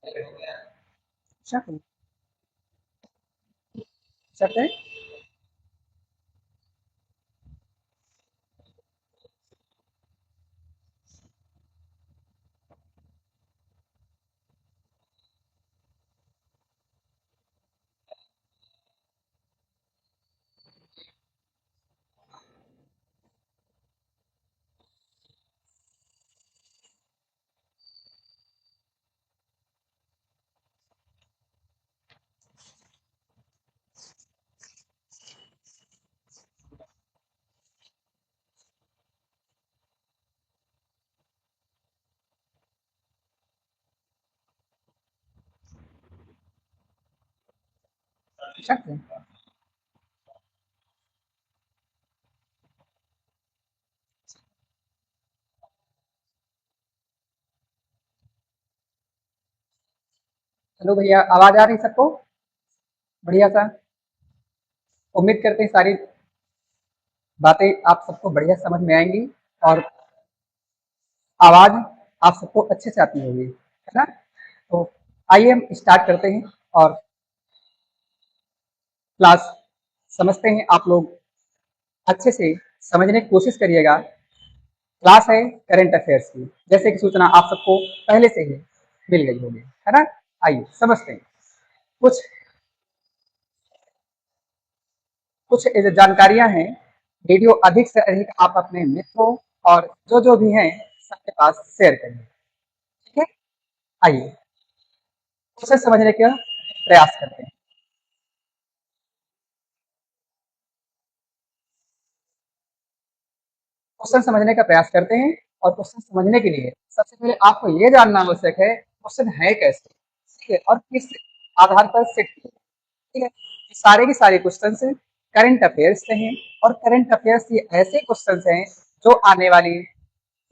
शक है, शक है। शक है। हेलो भैया, आवाज आ रही सबको? बढ़िया सा। उम्मीद करते हैं सारी बातें आप सबको बढ़िया समझ में आएंगी और आवाज आप सबको अच्छे से आती होगी, है ना? तो आइए हम स्टार्ट करते हैं और क्लास समझते हैं। आप लोग अच्छे से समझने की कोशिश करिएगा। क्लास है करंट अफेयर्स की, जैसे कि सूचना आप सबको पहले से ही मिल गई होगी, है ना? आइए समझते हैं। कुछ कुछ जानकारियां हैं। वीडियो अधिक से अधिक आप अपने मित्रों और जो भी हैं सबके पास शेयर करिए, ठीक है? आइए उसे समझने का प्रयास करते हैं। क्वेश्चन समझने का प्रयास करते हैं और क्वेश्चन समझने के लिए सबसे पहले आपको ये जानना आवश्यक है क्वेश्चन है कैसे, ठीक है, और किस आधार पर सेट किए, ठीक है? ये सारे के सारे क्वेश्चन करंट अफेयर्स से हैं और करंट अफेयर्स ये ऐसे क्वेश्चन हैं जो आने वाली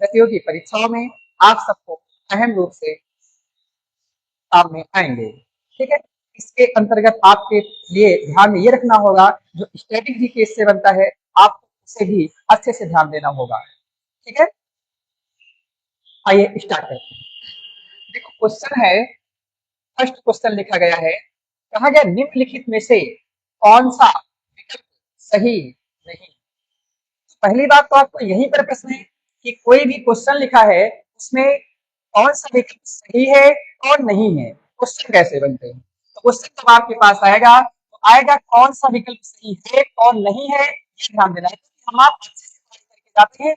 प्रतियोगी परीक्षाओं में आप सबको अहम रूप से सामने आएंगे, ठीक है? इसके अंतर्गत आपके लिए ध्यान में ये रखना होगा जो स्टैटिक जीके इससे बनता है, आपको उसे भी अच्छे से ध्यान देना होगा, ठीक है? आइए स्टार्ट करते हैं। देखो क्वेश्चन है, फर्स्ट क्वेश्चन लिखा गया है, कहा गया निम्नलिखित में से कौन सा विकल्प सही नहीं। पहली बात तो आपको यहीं पर प्रश्न है कि कोई भी क्वेश्चन लिखा है उसमें कौन सा विकल्प सही है और नहीं है, क्वेश्चन कैसे बनते हैं। तो क्वेश्चन जब आपके पास आएगा तो आएगा कौन सा विकल्प सही है और नहीं है, ये ध्यान देना है। क्योंकि हम आप अच्छे से पढ़ाई करके जाते हैं,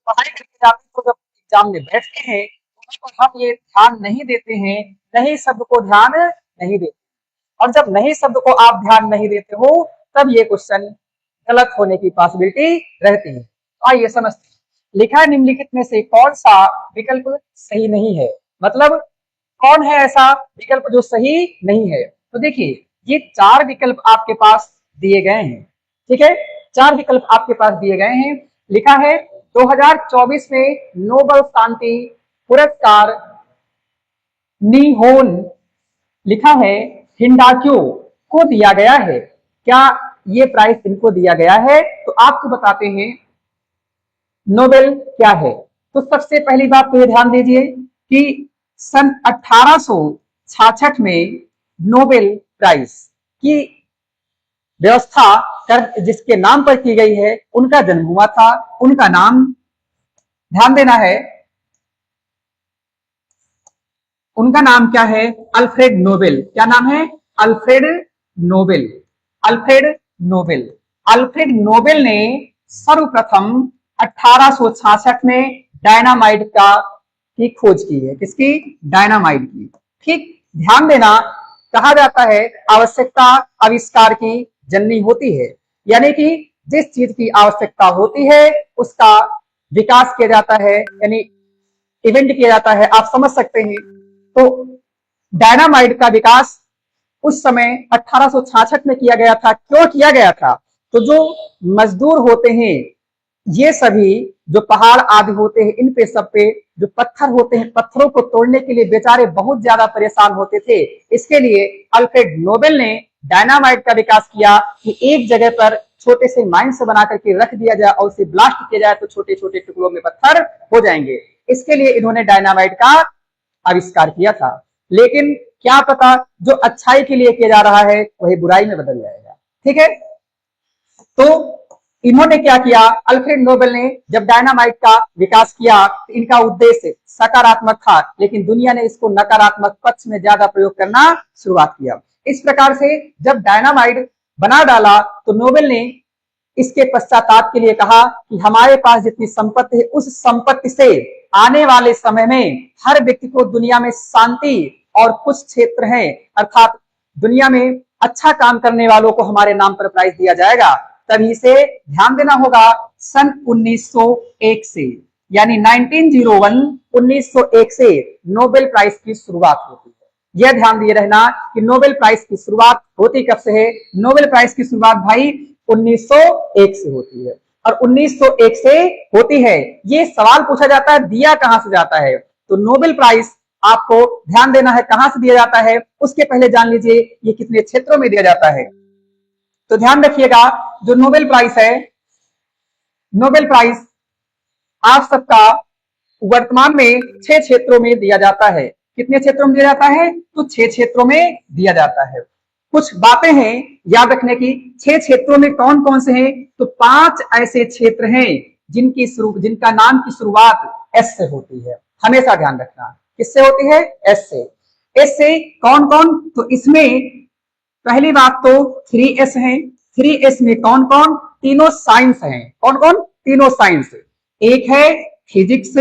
पढ़ाई करके जाते हैं तो जब एग्जाम में बैठते हैं तो हम ये ध्यान नहीं देते हैं, नहीं शब्द को ध्यान नहीं देते, और जब नहीं शब्द को आप ध्यान नहीं देते हो तब ये क्वेश्चन गलत होने की पॉसिबिलिटी रहती है। तो आइए समझते हैं। लिखा है निम्नलिखित में से कौन सा विकल्प सही नहीं है, मतलब कौन है ऐसा विकल्प जो सही नहीं है। तो देखिए ये चार विकल्प आपके पास दिए गए हैं, ठीक है? चार विकल्प आपके पास दिए गए हैं। लिखा है 2024 में नोबेल शांति पुरस्कार निहोन, लिखा है हिंडाक्यू को दिया गया है। क्या ये प्राइस इनको दिया गया है? तो आपको बताते हैं नोबेल क्या है। तो सबसे पहली बात तो ये ध्यान दीजिए कि सन 1866 में नोबेल प्राइज की व्यवस्था कर जिसके नाम पर की गई है उनका जन्म हुआ था। उनका नाम ध्यान देना है, उनका नाम क्या है? Alfred Nobel. क्या नाम है? Alfred Nobel. Alfred Nobel. Alfred Nobel ने सर्वप्रथम 1866 में डायनामाइट का की खोज की है। किसकी? डायनामाइट की। ठीक ध्यान देना, कहा जाता है आवश्यकता आविष्कार की जननी होती है, यानी कि जिस चीज की आवश्यकता होती है उसका विकास किया जाता है, यानी इवेंट किया जाता है, आप समझ सकते हैं। तो डायनामाइट का विकास उस समय 1866 में किया गया था। क्यों किया गया था? तो जो मजदूर होते हैं, ये सभी जो पहाड़ आदि होते हैं, इन पे सब पे जो पत्थर होते हैं, पत्थरों को तोड़ने के लिए बेचारे बहुत ज्यादा परेशान होते थे। इसके लिए अल्फ्रेड नोबेल ने डायनामाइट का विकास किया कि एक जगह पर छोटे से माइंस बना करके रख दिया जाए और उसे ब्लास्ट किया जाए तो छोटे छोटे टुकड़ों में पत्थर हो जाएंगे। इसके लिए इन्होंने डायनामाइट का आविष्कार किया था। लेकिन क्या पता जो अच्छाई के लिए किया जा रहा है वही बुराई में बदल जाएगा। ठीक है, तो इन्होंने क्या किया, अल्फ्रेड नोबेल ने जब डायनामाइट का विकास किया तो इनका उद्देश्य सकारात्मक था, लेकिन दुनिया ने इसको नकारात्मक पक्ष में ज्यादा प्रयोग करना शुरुआत किया। इस प्रकार से जब डायनामाइट बना डाला तो नोबेल ने इसके पश्चाताप के लिए कहा कि हमारे पास जितनी संपत्ति है उस संपत्ति से आने वाले समय में हर व्यक्ति को दुनिया में शांति और कुछ क्षेत्र हैं, अर्थात दुनिया में अच्छा काम करने वालों को हमारे नाम पर प्राइज दिया जाएगा। तभी से ध्यान देना होगा सन 1901 से, यानी 1901 से नोबेल प्राइज की शुरुआत होती है। यह ध्यान दिए रहना कि नोबेल प्राइज की शुरुआत होती कब से है। नोबेल प्राइज की शुरुआत भाई 1901 से होती है, और 1901 से होती है। ये सवाल पूछा जाता है दिया कहां से जाता है, तो नोबेल प्राइज आपको ध्यान देना है कहां से दिया जाता है। उसके पहले जान लीजिए ये कितने क्षेत्रों में दिया जाता है। तो ध्यान रखिएगा जो नोबेल प्राइज है, नोबेल प्राइज आप सबका वर्तमान में 6 क्षेत्रों में दिया जाता है। कितने क्षेत्रों में दिया जाता है, तो 6 क्षेत्रों में दिया जाता है। कुछ बातें हैं याद रखने की, 6 क्षेत्रों में कौन कौन से हैं, तो 5 ऐसे क्षेत्र हैं जिनका नाम की शुरुआत एस से होती है। हमेशा ध्यान रखना किससे होती है, एस से। एस से कौन कौन, तो इसमें पहली बात तो 3S है। 3S में कौन कौन, तीनों साइंस हैं। कौन कौन, तीनों साइंस। एक है फिजिक्स,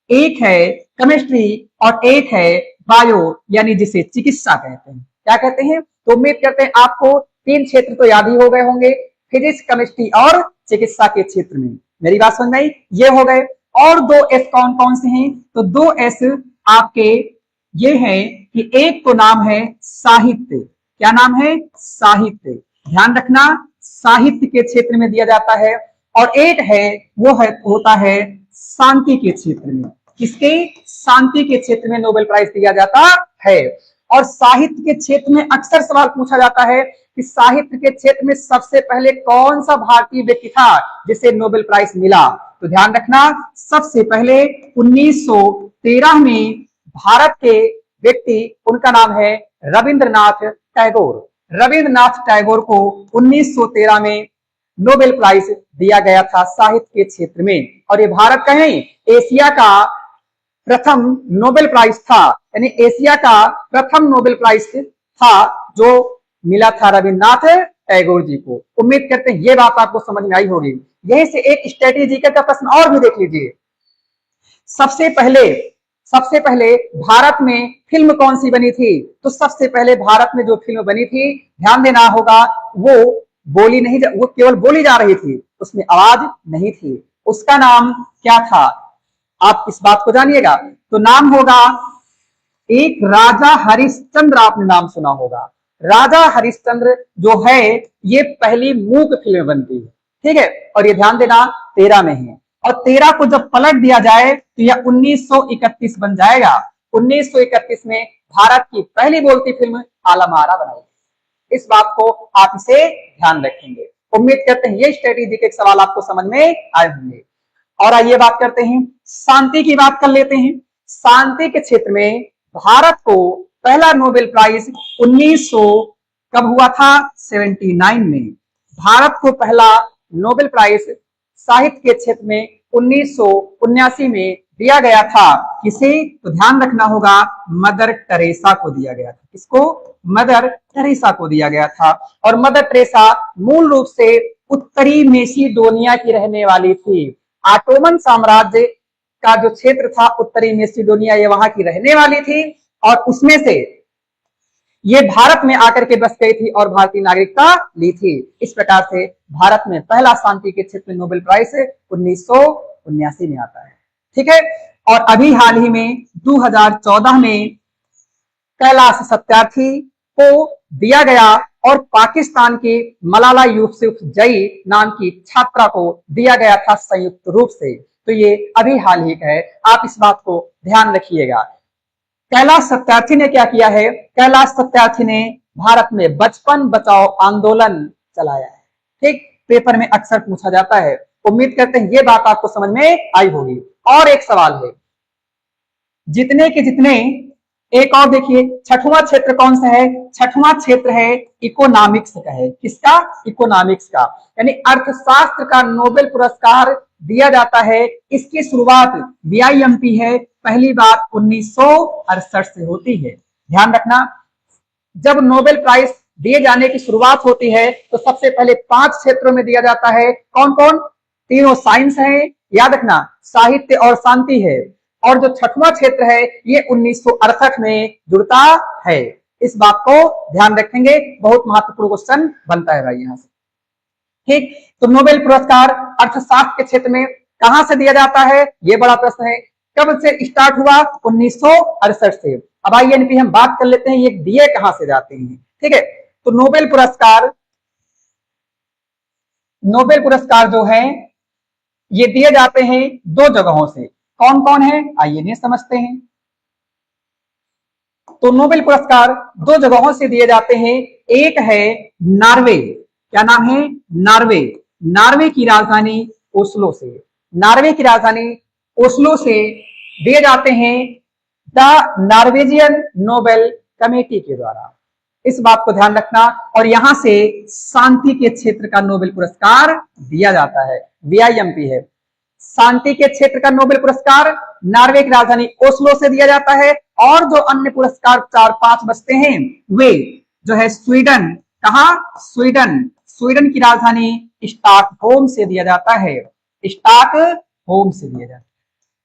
एक है केमिस्ट्री और एक है बायो, यानी जिसे चिकित्सा कहते हैं। क्या कहते हैं, तो उम्मीद करते हैं आपको 3 क्षेत्र तो याद ही हो गए होंगे, फिजिक्स, केमिस्ट्री और चिकित्सा के क्षेत्र में। मेरी बात समझ में आई, ये हो गए। और 2S कौन कौन से हैं, तो 2S आपके ये है कि एक तो नाम है साहित्य। क्या नाम है, साहित्य। ध्यान रखना साहित्य के क्षेत्र में दिया जाता है। और एक है वो है होता है शांति के क्षेत्र में। किसके, शांति के क्षेत्र में नोबेल प्राइज दिया जाता है। और साहित्य के क्षेत्र में अक्सर सवाल पूछा जाता है कि साहित्य के क्षेत्र में सबसे पहले कौन सा भारतीय व्यक्ति था जिसे नोबेल प्राइज मिला। तो ध्यान रखना सबसे पहले 1913 में भारत के व्यक्ति, उनका नाम है रविंद्रनाथ टैगोर। रविंद्रनाथ टैगोर को 1913 में नोबेल प्राइज दिया गया था साहित्य के क्षेत्र में। और ये भारत का नहीं, एशिया का प्रथम नोबेल प्राइज था, यानी एशिया का प्रथम नोबेल प्राइज था जो मिला था रविंद्रनाथ टैगोर जी को। उम्मीद करते हैं ये बात आपको समझ में आई होगी। यहीं से एक स्ट्रेटेजिकल का प्रश्न और भी देख लीजिए। सबसे पहले भारत में फिल्म कौन सी बनी थी, तो सबसे पहले भारत में जो फिल्म बनी थी, ध्यान देना होगा, वो बोली नहीं, वो केवल बोली जा रही थी, उसमें आवाज नहीं थी। उसका नाम क्या था, आप इस बात को जानिएगा। तो नाम होगा एक राजा हरिश्चंद्र। आपने नाम सुना होगा, राजा हरिश्चंद्र जो है ये पहली मूक फिल्म बनती है। ठीक है, और ये ध्यान देना 13 में है, और 13 को जब पलट दिया जाए तो यह 1931 बन जाएगा। 1931 में भारत की पहली बोलती फिल्म आलम आरा बनाई। इस बात को आप इसे ध्यान रखेंगे। उम्मीद करते हैं ये स्ट्रेटेजी के सवाल आपको समझ में आए होंगे। और आइए बात करते हैं शांति की, बात कर लेते हैं। शांति के क्षेत्र में भारत को पहला नोबेल प्राइज 1900 कब हुआ था, 79 में। भारत को पहला नोबेल प्राइज साहित्य के क्षेत्र में 1979 में दिया गया था। किसे, तो ध्यान रखना होगा मदर टेरेसा को दिया गया था। किसको, मदर टेरेसा को दिया गया था। और मदर टेरेसा मूल रूप से उत्तरी मेसिडोनिया की रहने वाली थी। ऑटोमन साम्राज्य का जो क्षेत्र था उत्तरी मेसिडोनिया, ये वहां की रहने वाली थी, और उसमें से ये भारत में आकर के बस गई थी और भारतीय नागरिकता ली थी। इस प्रकार से भारत में पहला शांति के क्षेत्र में नोबेल प्राइज 1979 में आता है। ठीक है, और अभी हाल ही में 2014 में कैलाश सत्यार्थी को दिया गया, और पाकिस्तान के मलाला यूसुफजई नाम की छात्रा को दिया गया था संयुक्त रूप से। तो ये अभी हाल ही का है, आप इस बात को ध्यान रखिएगा। कैलाश सत्यार्थी ने क्या किया है, कैलाश सत्यार्थी ने भारत में बचपन बचाओ आंदोलन चलाया है। ठीक, पेपर में अक्सर पूछा जाता है। उम्मीद करते हैं ये बात आपको समझ में आई होगी। और एक सवाल है, जितने के जितने एक और देखिए, छठवां क्षेत्र कौन सा है? छठवां क्षेत्र है इकोनॉमिक्स का है। किसका? इकोनॉमिक्स का। यानी अर्थशास्त्र का नोबेल पुरस्कार दिया जाता है। इसकी शुरुआत बीआईएमपी है, पहली बार 1968 से होती है। ध्यान रखना, जब नोबेल प्राइज दिए जाने की शुरुआत होती है तो सबसे पहले 5 क्षेत्रों में दिया जाता है। कौन कौन? तीनों साइंस है, याद रखना, साहित्य और शांति है। और जो छठवां क्षेत्र है ये 1968 में जुड़ता है। इस बात को ध्यान रखेंगे, बहुत महत्वपूर्ण क्वेश्चन बनता है भाई यहाँ से। ठीक, तो नोबेल पुरस्कार अर्थशास्त्र के क्षेत्र में कहां से दिया जाता है? ये बड़ा प्रश्न है। कब से स्टार्ट हुआ? 1968 से। अब आइए हम बात कर लेते हैं ये दिए कहां से जाते हैं। ठीक है, तो नोबेल पुरस्कार जो है ये दिए जाते हैं 2 जगहों से। कौन कौन है आइए नहीं समझते हैं। तो नोबेल पुरस्कार 2 जगहों से दिए जाते हैं। एक है नॉर्वे, क्या नाम है? नॉर्वे। नॉर्वे की राजधानी ओस्लो से, नॉर्वे की राजधानी ओस्लो से दिए जाते हैं द नॉर्वेजियन नोबेल कमेटी के द्वारा। इस बात को ध्यान रखना। और यहां से शांति के क्षेत्र का नोबेल पुरस्कार दिया जाता है, बीआईएमपी है। शांति के क्षेत्र का नोबेल पुरस्कार नॉर्वे की राजधानी ओस्लो से दिया जाता है। और जो अन्य पुरस्कार 4-5 बचते हैं वे जो है स्वीडन, कहा? स्वीडन की राजधानी स्टॉकहोम से दिया जाता है, स्टॉकहोम से दिया जाता है।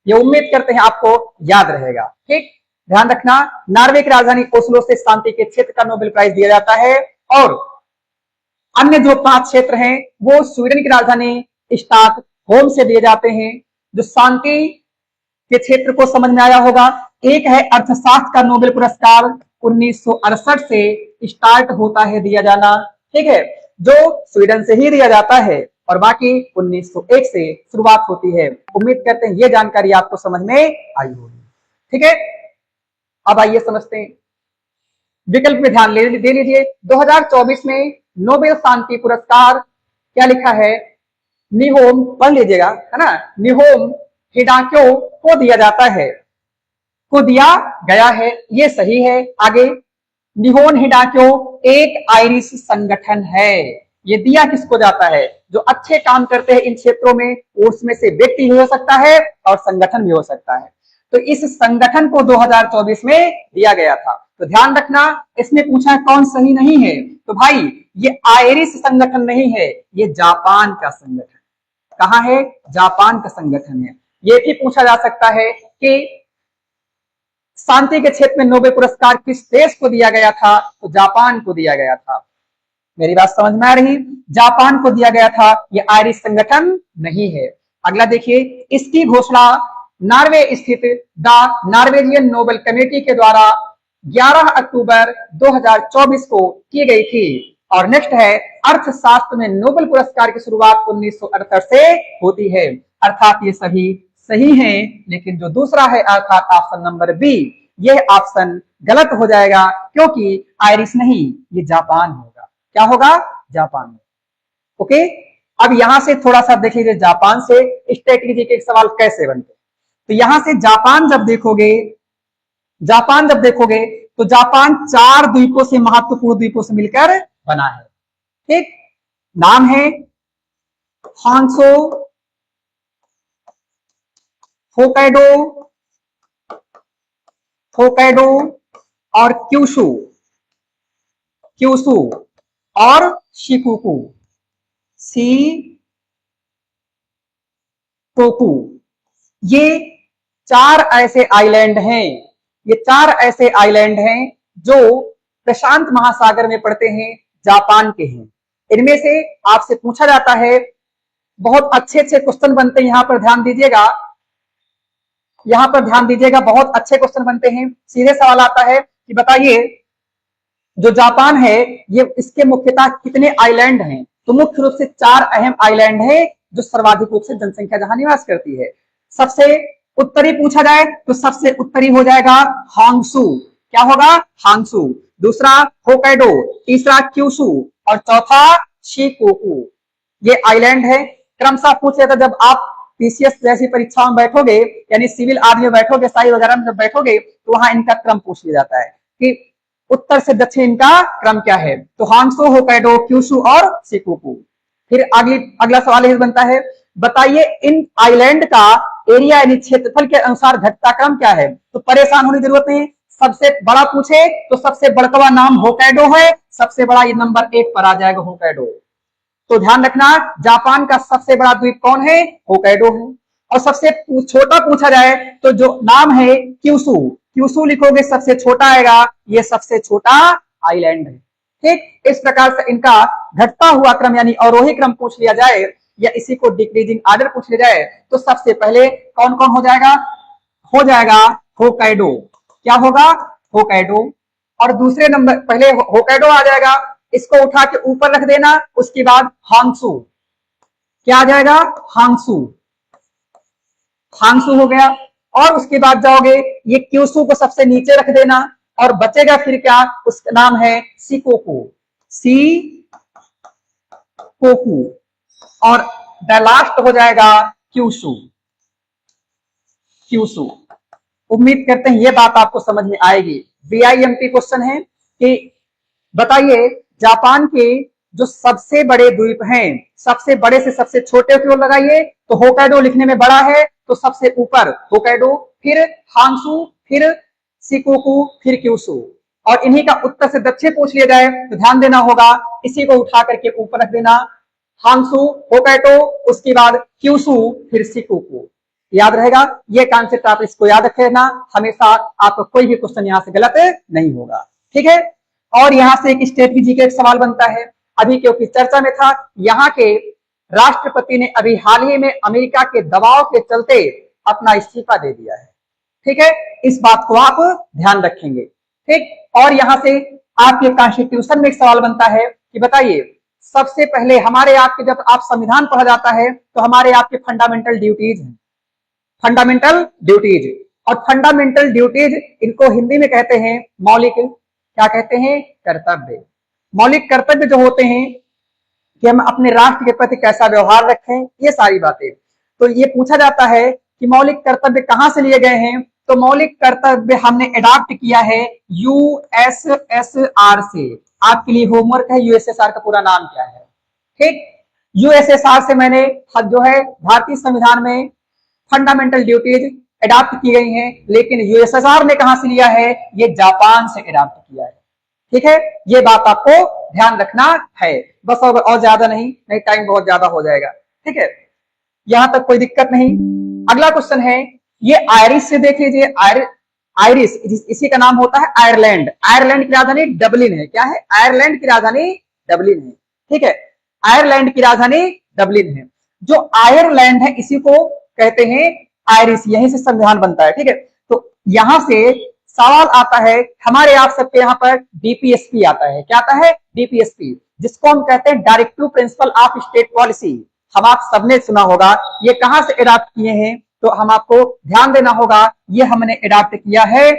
ये उम्मीद करते हैं आपको याद रहेगा। ठीक, ध्यान रखना, नॉर्वे की राजधानी ओस्लो से शांति के क्षेत्र का नोबेल प्राइज दिया जाता है। और अन्य जो 5 क्षेत्र हैं वो स्वीडन की राजधानी स्टॉकहोम से दिए जाते हैं। जो शांति के क्षेत्र को समझ में आया होगा, एक है अर्थशास्त्र का नोबेल पुरस्कार 1968 से स्टार्ट होता है दिया जाना। ठीक है, जो स्वीडन से ही दिया जाता है और बाकी 1901 से शुरुआत होती है। उम्मीद करते हैं ये जानकारी आपको समझ में आई होगी। ठीक है, अब आइए समझते हैं। विकल्प में ध्यान दे लीजिए। 2024 में नोबेल शांति पुरस्कार क्या लिखा है? निहोम, पढ़ लीजिएगा, है ना, निहोम हिडाक्यो को दिया जाता है, को दिया गया है, ये सही है। आगे, निहोन हिडाक्यो एक आयरिश संगठन है। ये दिया किसको जाता है? जो अच्छे काम करते हैं इन क्षेत्रों में, उसमें से व्यक्ति भी हो सकता है और संगठन भी हो सकता है। तो इस संगठन को 2024 में दिया गया था। तो ध्यान रखना, इसमें पूछा कौन सही नहीं है, तो भाई ये आयरिश संगठन नहीं है, ये जापान का संगठन। कहां है? जापान का संगठन है। ये भी पूछा जा सकता है कि शांति के क्षेत्र में नोबेल पुरस्कार किस देश को दिया गया था? तो जापान को दिया गया था। मेरी बात समझ में आ रही? जापान को दिया गया था, ये आयरिश संगठन नहीं है। अगला देखिए, इसकी घोषणा नॉर्वे स्थित द नॉर्वेजियन नोबेल कमेटी के द्वारा 11 अक्टूबर 2024 को की गई थी। और नेक्स्ट है, अर्थशास्त्र में नोबेल पुरस्कार की शुरुआत 1968 से होती है। अर्थात ये सभी सही है, लेकिन जो दूसरा है अर्थात ऑप्शन नंबर बी, यह ऑप्शन गलत हो जाएगा, क्योंकि आयरिश नहीं, ये जापान होगा। क्या होगा? जापान में। ओके, अब यहां से थोड़ा सा देख लीजिए, जापान से स्ट्रेटेजी के सवाल कैसे बनते। तो यहां से जापान जब देखोगे तो जापान 4 द्वीपों से, महत्वपूर्ण द्वीपों से मिलकर बना है। ठीक, नाम है हांसो, होकाइडो और क्यूशू और शिकोकू, ये 4 ऐसे आइलैंड हैं, ये 4 ऐसे आइलैंड हैं जो प्रशांत महासागर में पड़ते हैं, जापान के हैं। इनमें से आपसे पूछा जाता है, बहुत अच्छे क्वेश्चन बनते हैं, यहां पर ध्यान दीजिएगा, बहुत अच्छे क्वेश्चन बनते हैं। सीधे सवाल आता है कि बताइए जो जापान है ये इसके मुख्यतः कितने आइलैंड हैं? तो मुख्य रूप से 4 अहम आइलैंड है जो सर्वाधिक रूप से जनसंख्या जहां निवास करती है। सबसे उत्तरी पूछा जाए तो सबसे उत्तरी हो जाएगा हांगसू। क्या होगा? हांगसू। दूसरा होकाइडो, तीसरा क्यूशू और चौथा शिकोकू। ये आइलैंड है। क्रमशः पूछ लेता, जब आप पीसीएस जैसी परीक्षाओं में बैठोगे, यानी सिविल आदि में बैठोगे, साई वगैरह में जब बैठोगे तो वहां इनका क्रम पूछ लिया जाता है कि उत्तर से दक्षिण इनका क्रम क्या है। तो हांगसो, होकाइडो, क्यूशु और शिकोकू। फिर अगला सवाल यह बनता है, बताइए इन आइलैंड का एरिया यानी क्षेत्रफल के अनुसार घटता क्रम क्या है। तो परेशान होने की जरूरत नहीं, सबसे बड़ा पूछे तो सबसे बड़का नाम होकाइडो है, सबसे बड़ा ये नंबर 1 पर आ जाएगा होकाइडो। तो ध्यान रखना, जापान का सबसे बड़ा द्वीप कौन है, होकाइडो है। और सबसे छोटा पूछा जाए तो जो नाम है क्यूशु, क्यूशु लिखोगे सबसे छोटा आएगा, ये सबसे छोटा आइलैंड है। ठीक, इस प्रकार से इनका घटता हुआ क्रम यानी अवरोही क्रम पूछ लिया जाए या इसी को डिक्रीजिंग आर्डर पूछ लिया जाए तो सबसे पहले कौन कौन हो जाएगा होकाइडो। क्या होगा, होकाइडो। और दूसरे नंबर पहले होकाइडो आ जाएगा, इसको उठा के ऊपर रख देना, उसके बाद हांगसू। क्या आ जाएगा, हांगसू, हांगसू हो गया। और उसके बाद जाओगे ये क्यूशु को सबसे नीचे रख देना और बचेगा फिर क्या, उसका नाम है शिकोकू, शिकोकू। और द लास्ट हो जाएगा क्यूशु, क्यूशु। उम्मीद करते हैं ये बात आपको समझ में आएगी। बीआईएमपी क्वेश्चन है कि बताइए जापान के जो सबसे बड़े द्वीप हैं, सबसे बड़े से सबसे छोटे की ओर लगाइए तो होकाइडो लिखने में बड़ा है तो सबसे ऊपर होकाइडो, फिर हांगसू, फिर शिकोकू, फिर क्यूशु। और इन्हीं का उत्तर से दक्षिण पूछ लिया जाए तो ध्यान देना होगा, इसी को उठा करके ऊपर रख देना, हांगसू, होकाइडो, उसके बाद क्यूशु, फिर शिकोकू। याद रहेगा ये कॉन्सेप्ट, आप इसको याद रखे ना, हमेशा आपका कोई भी क्वेश्चन यहाँ से गलत नहीं होगा। ठीक है। और यहाँ से एक स्टेट की जी का एक सवाल बनता है, अभी क्योंकि चर्चा में था, यहाँ के राष्ट्रपति ने अभी हाल ही में अमेरिका के दबाव के चलते अपना इस्तीफा दे दिया है। ठीक है, इस बात को आप ध्यान रखेंगे। ठीक, और यहाँ से आपके कॉन्स्टिट्यूशन में एक सवाल बनता है कि बताइए सबसे पहले हमारे आपके जब आप संविधान पढ़ा जाता है तो हमारे आपके फंडामेंटल ड्यूटीज हैं, फंडामेंटल ड्यूटीज। और फंडामेंटल ड्यूटीज इनको हिंदी में कहते हैं मौलिक, क्या कहते हैं, कर्तव्य। मौलिक कर्तव्य जो होते हैं कि हम अपने राष्ट्र के प्रति कैसा व्यवहार रखें, ये सारी बातें। तो ये पूछा जाता है कि मौलिक कर्तव्य कहां से लिए गए हैं, तो मौलिक कर्तव्य हमने अडॉप्ट किया है यूएसएसआर से। आपके लिए होमवर्क है, यूएसएसआर का पूरा नाम क्या है। ठीक, यूएसएसआर से मैंने जो है भारतीय संविधान में फंडामेंटल ड्यूटीज अडॉप्ट की गई हैं, लेकिन यूएसएसआर ने कहां से लिया है, ये जापान से अडॉप्ट किया है। ठीक है, ये बात आपको ध्यान रखना है बस, और ज्यादा नहीं टाइम बहुत ज्यादा हो जाएगा। ठीक है, यहां तक कोई दिक्कत नहीं। अगला क्वेश्चन है, ये आयरिश से देख लीजिए, आयरिश इसी का नाम होता है आयरलैंड। आयरलैंड की राजधानी डबलिन है। क्या है, आयरलैंड की राजधानी डबलिन है। ठीक है, आयरलैंड की राजधानी डबलिन है। जो आयरलैंड है इसी को कहते हैं आयरिश, यहीं से संविधान बनता है। ठीक है, तो यहां से सवाल आता है हमारे आप सबके यहाँ पर डीपीएसपी आता है। क्या आता है, डीपीएसपी, जिसको हम कहते हैं directive principle of state policy. हम आप सबने सुना होगा, ये कहां से अडॉप्ट किए हैं, तो हम आपको ध्यान देना होगा, ये हमने अडॉप्ट किया है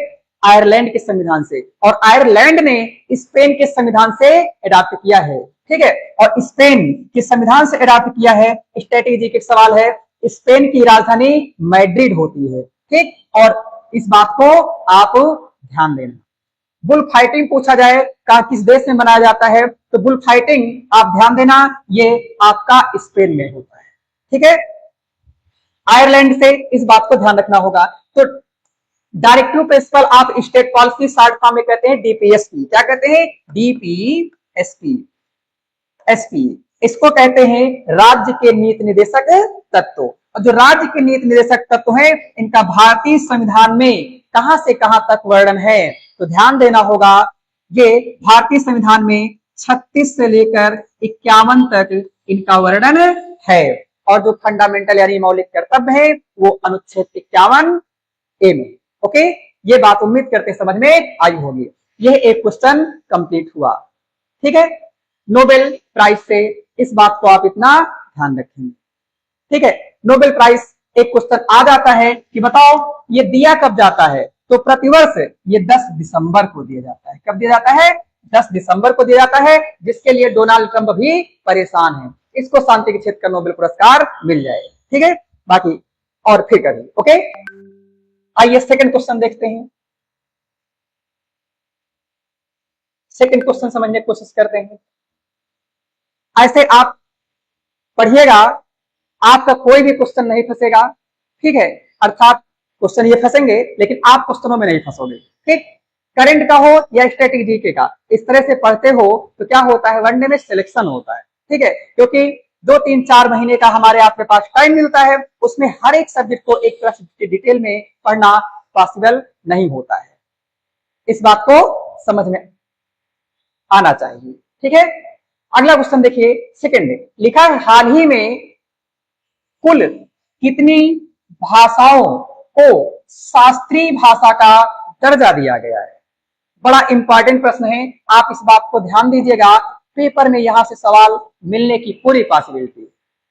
आयरलैंड के संविधान से, और आयरलैंड ने स्पेन के संविधान से अडॉप्ट किया है। ठीक है, और स्पेन के संविधान से अडॉप्ट किया है। स्ट्रेटेजिक एक सवाल है, स्पेन की राजधानी मैड्रिड होती है। ठीक, और इस बात को आप ध्यान देना। बुल फाइटिंग पूछा जाए किस देश में मनाया जाता है, तो बुल फाइटिंग आप ध्यान देना, ये आपका स्पेन में होता है। ठीक है, आयरलैंड से इस बात को ध्यान रखना होगा। तो directive principle of state policy short form में कहते हैं डीपीएसपी। क्या कहते हैं, डीपीएसपी। इसको कहते हैं राज्य के नीति निर्देशक तत्व। और जो राज्य के नीति निर्देशक तत्व हैं, इनका भारतीय संविधान में कहां से कहां तक वर्णन है, तो ध्यान देना होगा, ये भारतीय संविधान में 36 से लेकर 51 तक इनका वर्णन है। और जो फंडामेंटल यानी मौलिक कर्तव्य है वो अनुच्छेद 51A में। ओके, ये बात उम्मीद करते समझ में आई होगी। यह एक क्वेश्चन कंप्लीट हुआ। ठीक है, नोबेल प्राइज से इस बात को आप इतना ध्यान रखेंगे। ठीक है, नोबेल प्राइज एक क्वेश्चन आ जाता है कि बताओ ये दिया कब जाता है, तो प्रतिवर्ष ये 10 दिसंबर को दिया जाता है। कब दिया जाता है, 10 दिसंबर को दिया जाता है, जिसके लिए डोनाल्ड ट्रंप भी परेशान है। इसको शांति के क्षेत्र का नोबेल पुरस्कार मिल जाए। ठीक है, बाकी और फिर कभी। ओके, आइए सेकंड क्वेश्चन देखते हैं। सेकंड क्वेश्चन समझने की कोशिश करते हैं। ऐसे आप पढ़िएगा, आपका कोई भी क्वेश्चन नहीं फंसेगा, ठीक है। अर्थात क्वेश्चन ये फंसेंगे लेकिन आप क्वेश्चनों में नहीं फंसोगे, ठीक। करंट का हो या स्टैटिक जीके का, इस तरह से पढ़ते हो तो क्या होता है, वनडे में सिलेक्शन होता है, ठीक है। क्योंकि 2 3 4 महीने का हमारे आपके पास टाइम मिलता है, उसमें हर एक सब्जेक्ट को एक तरह डिटेल में पढ़ना पॉसिबल नहीं होता है। इस बात को समझ में आना चाहिए, ठीक है। अगला क्वेश्चन देखिए, सेकंड में लिखा है हाल ही में कुल कितनी भाषाओं को शास्त्रीय भाषा का दर्जा दिया गया है। बड़ा इंपॉर्टेंट प्रश्न है, आप इस बात को ध्यान दीजिएगा, पेपर में यहां से सवाल मिलने की पूरी पॉसिबिलिटी,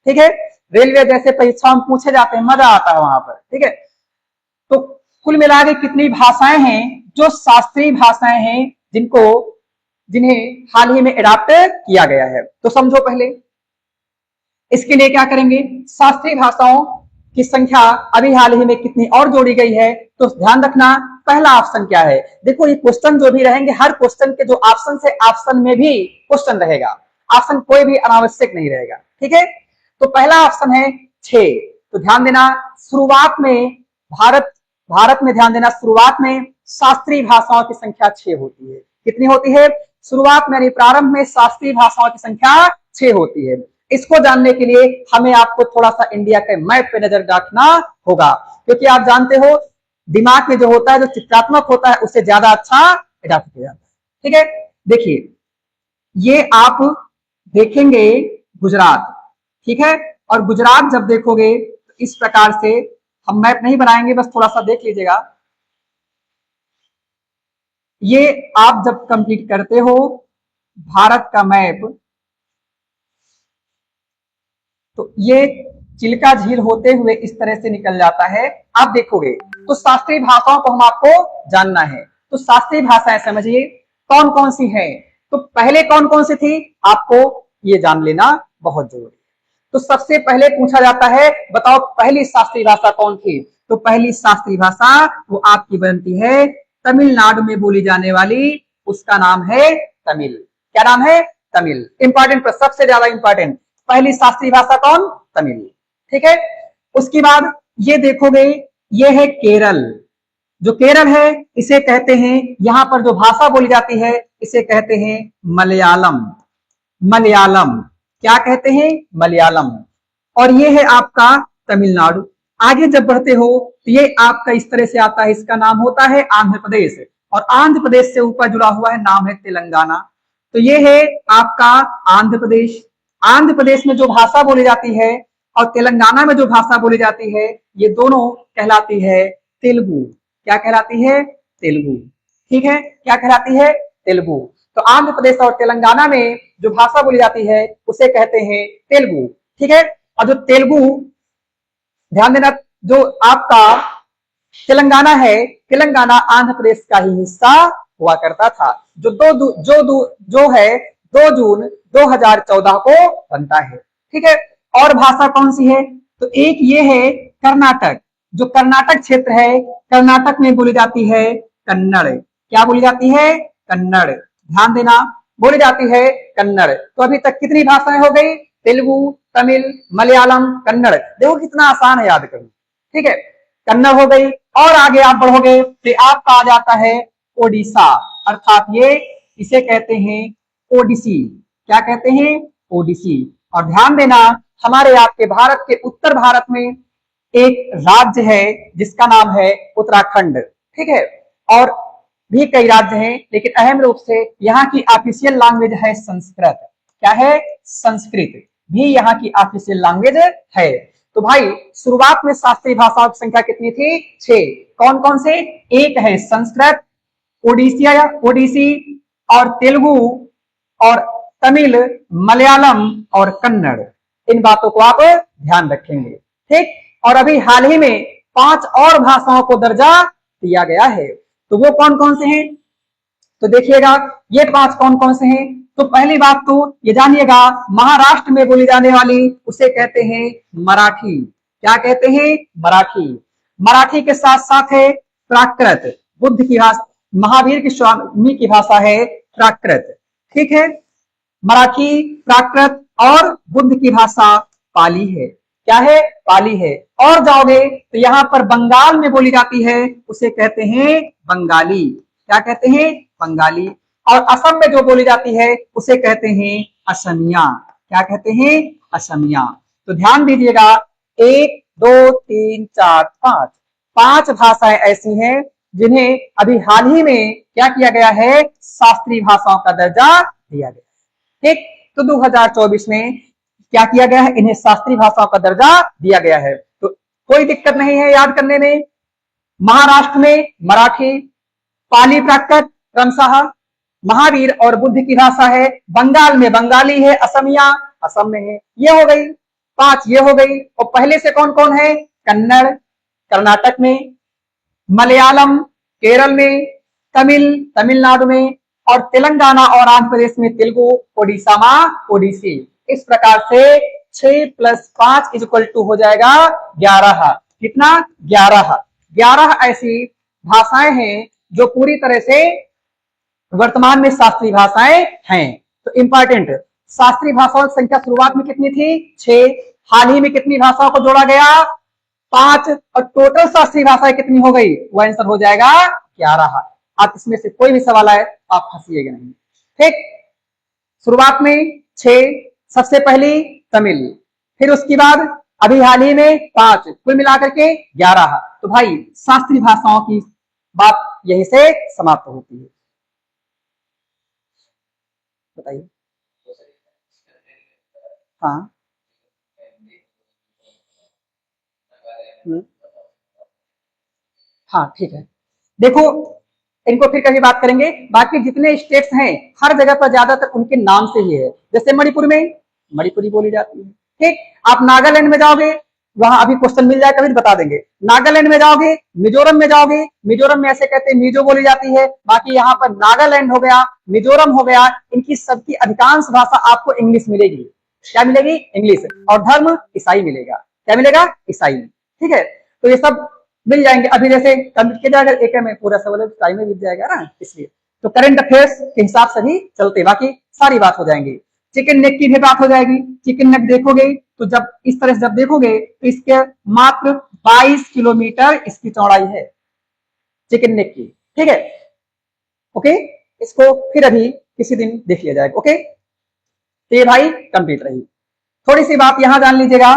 ठीक है। रेलवे जैसे परीक्षाओं में पूछे जाते हैं, मजा आता है वहां पर, ठीक है। तो कुल मिला के कितनी भाषाएं हैं जो शास्त्रीय भाषाएं हैं, जिन्हें हाल ही में एडॉप्ट किया गया है। तो समझो पहले, इसके लिए क्या करेंगे, शास्त्रीय भाषाओं की संख्या अभी हाल ही में कितनी और जोड़ी गई है। तो ध्यान रखना, पहला ऑप्शन क्या है। देखो ये क्वेश्चन जो भी रहेंगे, हर क्वेश्चन के जो ऑप्शन से ऑप्शन में भी क्वेश्चन रहेगा, ऑप्शन कोई भी अनावश्यक नहीं रहेगा, ठीक है। तो पहला ऑप्शन है 6। तो ध्यान देना, शुरुआत में भारत में ध्यान देना, शुरुआत में शास्त्रीय भाषाओं की संख्या 6 होती है। कितनी होती है, शुरुआत में यानी प्रारंभ में शास्त्रीय भाषाओं की संख्या 6 होती है। इसको जानने के लिए हमें आपको थोड़ा सा इंडिया के मैप पे नजर रखना होगा, क्योंकि आप जानते हो दिमाग में जो होता है, जो चित्रात्मक होता है, उससे ज्यादा अच्छा अडॉप्ट किया जाता है, ठीक है। देखिए, ये आप देखेंगे गुजरात, ठीक है। और गुजरात जब देखोगे तो इस प्रकार से, हम मैप नहीं बनाएंगे, बस थोड़ा सा देख लीजिएगा। ये आप जब कंप्लीट करते हो भारत का मैप, तो ये चिल्का झील होते हुए इस तरह से निकल जाता है, आप देखोगे। तो शास्त्रीय भाषाओं को हम आपको जानना है। तो शास्त्रीय भाषाएं समझिए कौन कौन सी हैं। तो पहले कौन कौन सी थी, आपको ये जान लेना बहुत जरूरी है। तो सबसे पहले पूछा जाता है, बताओ पहली शास्त्रीय भाषा कौन थी। तो पहली शास्त्रीय भाषा वो आपकी बनती है तमिलनाडु में बोली जाने वाली, उसका नाम है तमिल। क्या नाम है, तमिल। इंपॉर्टेंट, सबसे ज्यादा इंपॉर्टेंट, पहली शास्त्रीय भाषा कौन, तमिल, ठीक है। उसके बाद ये देखोगे, ये है केरल। जो केरल है इसे कहते हैं, यहां पर जो भाषा बोली जाती है इसे कहते हैं मलयालम। मलयालम, क्या कहते हैं, मलयालम। और ये है आपका तमिलनाडु। आगे जब बढ़ते हो तो ये आपका इस तरह से आता है, इसका नाम होता है आंध्र प्रदेश। और आंध्र प्रदेश से ऊपर जुड़ा हुआ है, नाम है तेलंगाना। तो ये है आपका आंध्र प्रदेश। आंध्र प्रदेश में जो भाषा बोली जाती है और तेलंगाना में जो भाषा बोली जाती है, ये दोनों कहलाती है तेलुगु। क्या कहलाती है, तेलुगु, ठीक है। क्या कहलाती है, तेलुगु। तो आंध्र प्रदेश और तेलंगाना में जो भाषा बोली जाती है उसे कहते हैं तेलुगु, ठीक है। और जो तेलुगु, ध्यान देना, जो आपका तेलंगाना है, तेलंगाना आंध्र प्रदेश का ही हिस्सा हुआ करता था, जो जो है 2 जून 2014 को बनता है, ठीक है। और भाषा कौन सी है, तो एक ये है कर्नाटक। जो कर्नाटक क्षेत्र है, कर्नाटक में बोली जाती है कन्नड़। क्या बोली जाती है, कन्नड़। ध्यान देना, बोली जाती है कन्नड़। तो अभी तक कितनी भाषाएं हो गई, तेलुगु, तमिल, मलयालम, कन्नड़। देखो कितना आसान है याद करना, ठीक है। कन्नड़ हो गई। और आगे आप बढ़ोगे तो आपका आ जाता है ओडिशा, अर्थात ये इसे कहते हैं ओडिसी। क्या कहते हैं, ओडिसी। और ध्यान देना, हमारे आपके भारत के उत्तर भारत में एक राज्य है जिसका नाम है उत्तराखंड, ठीक है। और भी कई राज्य हैं, लेकिन अहम रूप से यहाँ की ऑफिशियल लैंग्वेज है संस्कृत। क्या है, संस्कृत भी यहाँ की ऑफिशियल लैंग्वेज है। तो भाई शुरुआत में शास्त्रीय भाषाओं की संख्या कितनी थी, 6। कौन कौन से, एक है संस्कृत, ओडिसिया, ओडिसी, और तेलुगु, और तमिल, मलयालम और कन्नड़। इन बातों को आप ध्यान रखेंगे, ठीक। और अभी हाल ही में 5 और भाषाओं को दर्जा दिया गया है। तो वो कौन कौन से हैं, तो देखिएगा ये 5 कौन कौन से हैं। तो पहली बात तो ये जानिएगा, महाराष्ट्र में बोली जाने वाली उसे कहते हैं मराठी। क्या कहते हैं? मराठी। मराठी के साथ साथ है प्राकृत, बुद्ध की भाषा, महावीर की स्वामी की भाषा है प्राकृत। ठीक है, मराठी, प्राकृत और बुद्ध की भाषा पाली है। क्या है? पाली है। और जाओगे तो यहाँ पर बंगाल में बोली जाती है, उसे कहते हैं बंगाली। क्या कहते हैं? बंगाली। और असम में जो बोली जाती है उसे कहते हैं असमिया। क्या कहते हैं? असमिया। तो ध्यान दीजिएगा, 1 2 3 4 5 5 भाषाएं ऐसी हैं जिन्हें अभी हाल ही में क्या किया गया है? शास्त्रीय भाषाओं का दर्जा दिया गया। ठीक, तो 2024 में क्या किया गया है? इन्हें शास्त्रीय भाषाओं का दर्जा दिया गया है। तो कोई दिक्कत नहीं है याद करने में। महाराष्ट्र में मराठी, पाली, प्राकृत क्रमशः महावीर और बुद्ध की भाषा है। बंगाल में बंगाली है, असमिया असम में है। ये हो गई 5, ये हो गई। और पहले से कौन कौन है? कन्नड़ कर्नाटक में, मलयालम केरल में, तमिल तमिलनाडु में, और तेलंगाना और आंध्र प्रदेश में तेलुगु, ओडिशा में ओडिसी। इस प्रकार से 6 + 5 = हो जाएगा 11। कितना? 11। 11 ऐसी भाषाएं हैं जो पूरी तरह से वर्तमान में शास्त्रीय भाषाएं हैं। तो इंपॉर्टेंट, शास्त्रीय भाषाओं की संख्या शुरुआत में कितनी थी? 6। हाल ही में कितनी भाषाओं को जोड़ा गया? 5। और टोटल शास्त्रीय भाषाएं कितनी हो गई? वो आंसर हो जाएगा 11। आप इसमें से कोई भी सवाल आए आप फंसिएगा नहीं। ठीक, शुरुआत में 6, सबसे पहली तमिल, फिर उसके बाद अभी हाल ही में 5, कुल मिलाकर के 11। तो भाई शास्त्रीय भाषाओं की बात यहीं से समाप्त होती है। बताइए। हाँ, हाँ ठीक है। देखो, इनको फिर कभी बात करेंगे। बाकी जितने स्टेट्स हैं हर जगह पर ज्यादातर उनके नाम से ही है। जैसे मणिपुर में मणिपुरी बोली जाती है। ठीक, आप नागालैंड में जाओगे, वहां अभी क्वेश्चन मिल जाए कभी तो बता देंगे। नागालैंड में जाओगे, मिजोरम में जाओगे, मिजोरम में ऐसे कहते हैं मिजो बोली जाती है। बाकी यहाँ पर नागालैंड हो गया, मिजोरम हो गया, इनकी सबकी अधिकांश भाषा आपको इंग्लिश मिलेगी। क्या मिलेगी? इंग्लिश। और धर्म ईसाई मिलेगा। क्या मिलेगा? ईसाई। ठीक है, तो ये सब मिल जाएंगे। अभी जैसे कंप्लीट किया जाएगा एक में पूरा सवाल टाइम में मिल जाएगा ना, इसलिए तो करंट अफेयर्स के हिसाब से भी चलते, बाकी सारी बात हो जाएंगी। चिकन नेक की भी बात हो जाएगी। चिकन नेक देखोगे तो जब इस तरह से जब देखोगे तो इसके मात्र 22 किलोमीटर इसकी चौड़ाई है चिकन नेक की। ठीक है, ओके, इसको फिर अभी किसी दिन देख लिया जाएगा। ओके, तो ये भाई कंप्लीट रही। थोड़ी सी बात यहां जान लीजिएगा,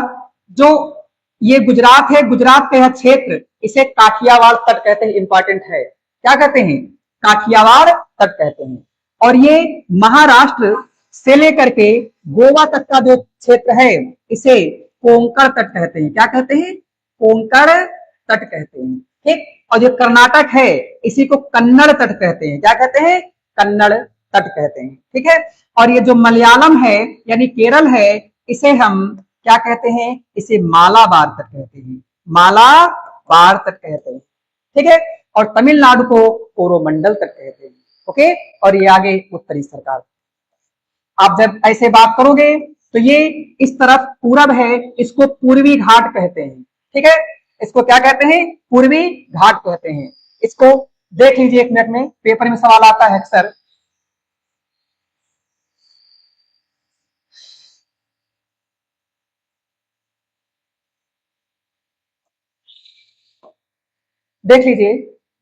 जो ये गुजरात है, गुजरात का यह क्षेत्र, इसे काठियावाड़ तट कहते हैं। इंपॉर्टेंट है, क्या कहते हैं? काठियावाड़ तट कहते हैं। और ये महाराष्ट्र से लेकर के गोवा तक का जो क्षेत्र है इसे कोंकण तट कहते हैं। क्या कहते हैं? कोंकण तट कहते हैं। ठीक, और जो कर्नाटक है इसी को कन्नड़ तट कहते हैं। क्या कहते हैं? कन्नड़ तट कहते हैं। ठीक है, और ये जो मलयालम है यानी केरल है, इसे हम क्या कहते हैं? इसे मालाबार तट कहते हैं। मालाबार तट कहते हैं। ठीक है, और तमिलनाडु को कोरोमंडल तट कहते हैं। ओके, और ये आगे उत्तरी सरकार। आप जब ऐसे बात करोगे तो ये इस तरफ पूरब है, इसको पूर्वी घाट कहते हैं। ठीक है, इसको क्या कहते हैं? पूर्वी घाट कहते हैं। इसको देख लीजिए, 1 मिनट में पेपर में सवाल आता है अक्सर। देख लीजिए,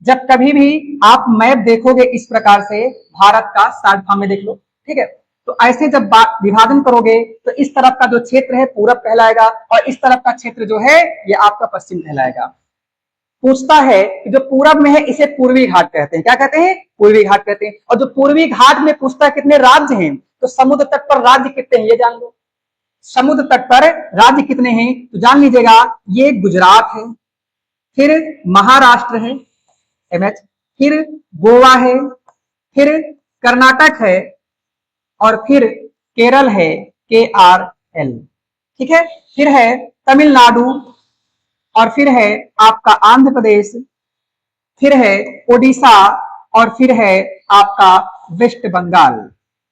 जब कभी भी आप मैप देखोगे इस प्रकार से भारत का शार्ट फॉर्म में देख लो। ठीक है, तो ऐसे जब विभाजन करोगे तो इस तरफ का जो क्षेत्र है पूरब कहलाएगा और इस तरफ का क्षेत्र जो है ये आपका पश्चिम कहलाएगा। पूछता है कि जो पूरब में है इसे पूर्वी घाट कहते हैं। क्या कहते हैं? पूर्वी घाट कहते हैं। और जो पूर्वी घाट में पूछता है कितने राज्य हैं, तो समुद्र तट पर राज्य कितने हैं ये जान लो। समुद्र तट पर राज्य कितने हैं तो जान लीजिएगा, ये गुजरात है, फिर महाराष्ट्र है MH, फिर गोवा है, फिर कर्नाटक है, और फिर केरल है KRL। ठीक है, फिर है तमिलनाडु, और फिर है आपका आंध्र प्रदेश, फिर है ओडिशा, और फिर है आपका वेस्ट बंगाल।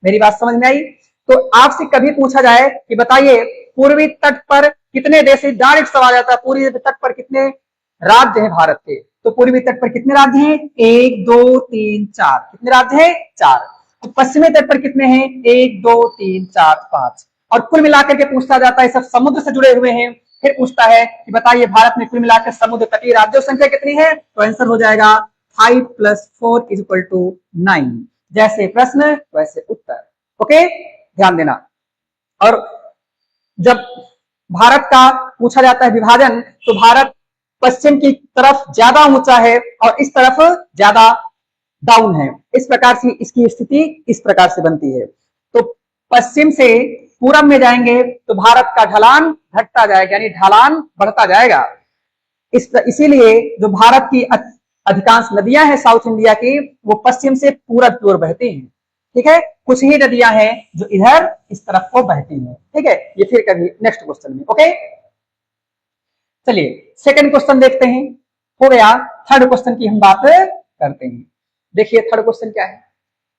मेरी बात समझ में आई? तो आपसे कभी पूछा जाए कि बताइए पूर्वी तट पर कितने देश, डायरेक्ट सवाल आता है, पूर्वी तट पर कितने राज्य हैं भारत के, तो पूर्वी तट पर कितने राज्य हैं, 1 2 3 4, कितने राज्य हैं, 4। तो पश्चिमी तट पर कितने हैं, 1 2 3 4 5। और कुल मिलाकर के पूछता जाता है, सब समुद्र से जुड़े हुए हैं। फिर पूछता है कि बताइए भारत में कुल मिलाकर समुद्र तटीय राज्यों की संख्या कितनी है, तो आंसर हो जाएगा 5 + 4 = 9। जैसे प्रश्न वैसे उत्तर। ओके, ध्यान देना। और जब भारत का पूछा जाता है विभाजन, तो भारत पश्चिम की तरफ ज्यादा ऊंचा है और इस तरफ ज्यादा डाउन है। इस प्रकार से इसकी स्थिति इस प्रकार से बनती है। तो पश्चिम से पूरब में जाएंगे तो भारत का ढलान घटता जाएगा, यानी ढलान बढ़ता जाएगा। इसीलिए जो भारत की अधिकांश नदियां हैं साउथ इंडिया की, वो पश्चिम से पूरब की ओर बहती हैं। ठीक है, कुछ ही नदियां हैं जो इधर इस तरफ को बहती हैं। ठीक है, ये फिर कभी नेक्स्ट क्वेश्चन में। ओके, चलिए सेकंड क्वेश्चन देखते हैं। हो गया, थर्ड क्वेश्चन की हम बात करते हैं। देखिए थर्ड क्वेश्चन क्या है,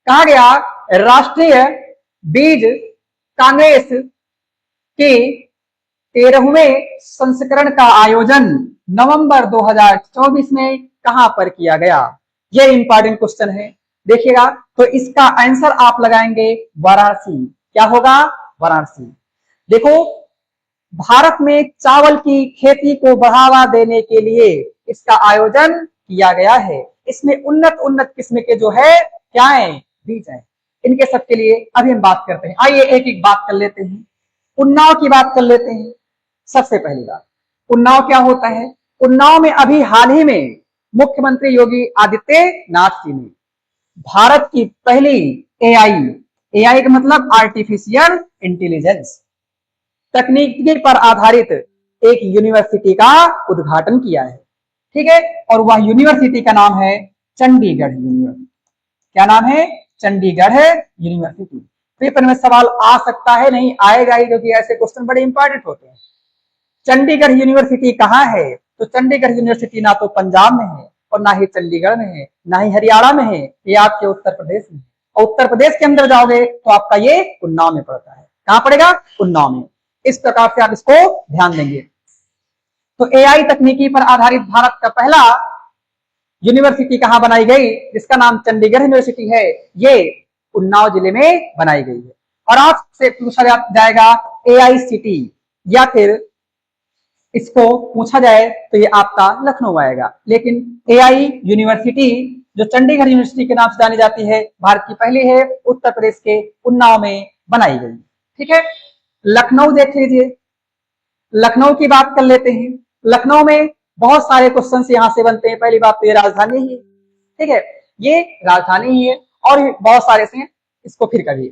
कहा गया राष्ट्रीय बीज कांग्रेस के 13वें संस्करण का आयोजन नवंबर 2024 में कहां पर किया गया। यह इंपॉर्टेंट क्वेश्चन है, देखिएगा। तो इसका आंसर आप लगाएंगे वाराणसी। क्या होगा, वाराणसी। देखो, भारत में चावल की खेती को बढ़ावा देने के लिए इसका आयोजन किया गया है। इसमें उन्नत उन्नत किस्म के जो है क्या है, बीज है। इनके सब के लिए अभी हम बात करते हैं। आइए एक एक बात कर लेते हैं। उन्नाव की बात कर लेते हैं। सबसे पहली बात, उन्नाव क्या होता है। उन्नाव में अभी हाल ही में मुख्यमंत्री योगी आदित्यनाथ जी ने भारत की पहली एआई का मतलब आर्टिफिशियल इंटेलिजेंस तकनीकी पर आधारित एक यूनिवर्सिटी का उद्घाटन किया है। ठीक है, और वह यूनिवर्सिटी का नाम है चंडीगढ़ यूनिवर्सिटी। क्या नाम है, चंडीगढ़ यूनिवर्सिटी। पेपर में सवाल आ सकता है, नहीं आएगा ही, क्योंकि ऐसे क्वेश्चन बड़े इंपॉर्टेंट होते हैं। चंडीगढ़ यूनिवर्सिटी कहाँ है, तो चंडीगढ़ यूनिवर्सिटी ना तो पंजाब में है और ना ही चंडीगढ़ में है, ना ही हरियाणा में है, ये आपके उत्तर प्रदेश में है। और उत्तर प्रदेश के अंदर जाओगे तो आपका ये उन्नाव में पड़ता है। कहां पड़ेगा, उन्नाव में। इस प्रकार से आप इसको ध्यान देंगे। तो एआई तकनीकी पर आधारित भारत का पहला यूनिवर्सिटी कहां बनाई गई, जिसका नाम चंडीगढ़ यूनिवर्सिटी है, ये उन्नाव जिले में बनाई गई है। और आपसे पूछा जाएगा एआईसीटी, या फिर इसको पूछा जाए तो ये आपका लखनऊ आएगा। लेकिन एआई यूनिवर्सिटी जो चंडीगढ़ यूनिवर्सिटी के नाम से जानी जाती है, भारत की पहली है, उत्तर प्रदेश के उन्नाव में बनाई गई। ठीक है, लखनऊ देख लीजिए। लखनऊ की बात कर लेते हैं। लखनऊ में बहुत सारे क्वेश्चन यहां से बनते हैं। पहली बात तो ये राजधानी ही है। ठीक है, ये राजधानी ही है और बहुत सारे से इसको फिर करिए।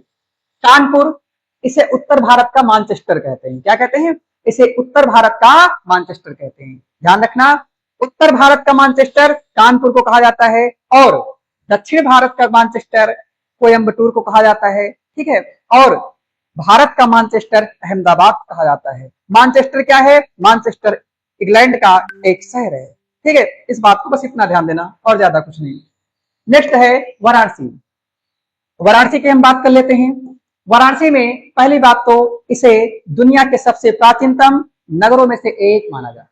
कानपुर, इसे उत्तर भारत का मानचेस्टर कहते हैं। क्या कहते हैं, इसे उत्तर भारत का मानचेस्टर कहते हैं। ध्यान रखना, उत्तर भारत का मानचेस्टर कानपुर को कहा जाता है और दक्षिण भारत का मानचेस्टर कोयम्बटूर को कहा जाता है। ठीक है, और भारत का मानचेस्टर अहमदाबाद कहा जाता है। मानचेस्टर क्या है, मानचेस्टर इंग्लैंड का एक शहर है। ठीक है, इस बात को बस इतना ध्यान देना और ज्यादा कुछ नहीं। नेक्स्ट है वाराणसी। वाराणसी की हम बात कर लेते हैं। वाराणसी में पहली बात तो इसे दुनिया के सबसे प्राचीनतम नगरों में से एक माना जाता है,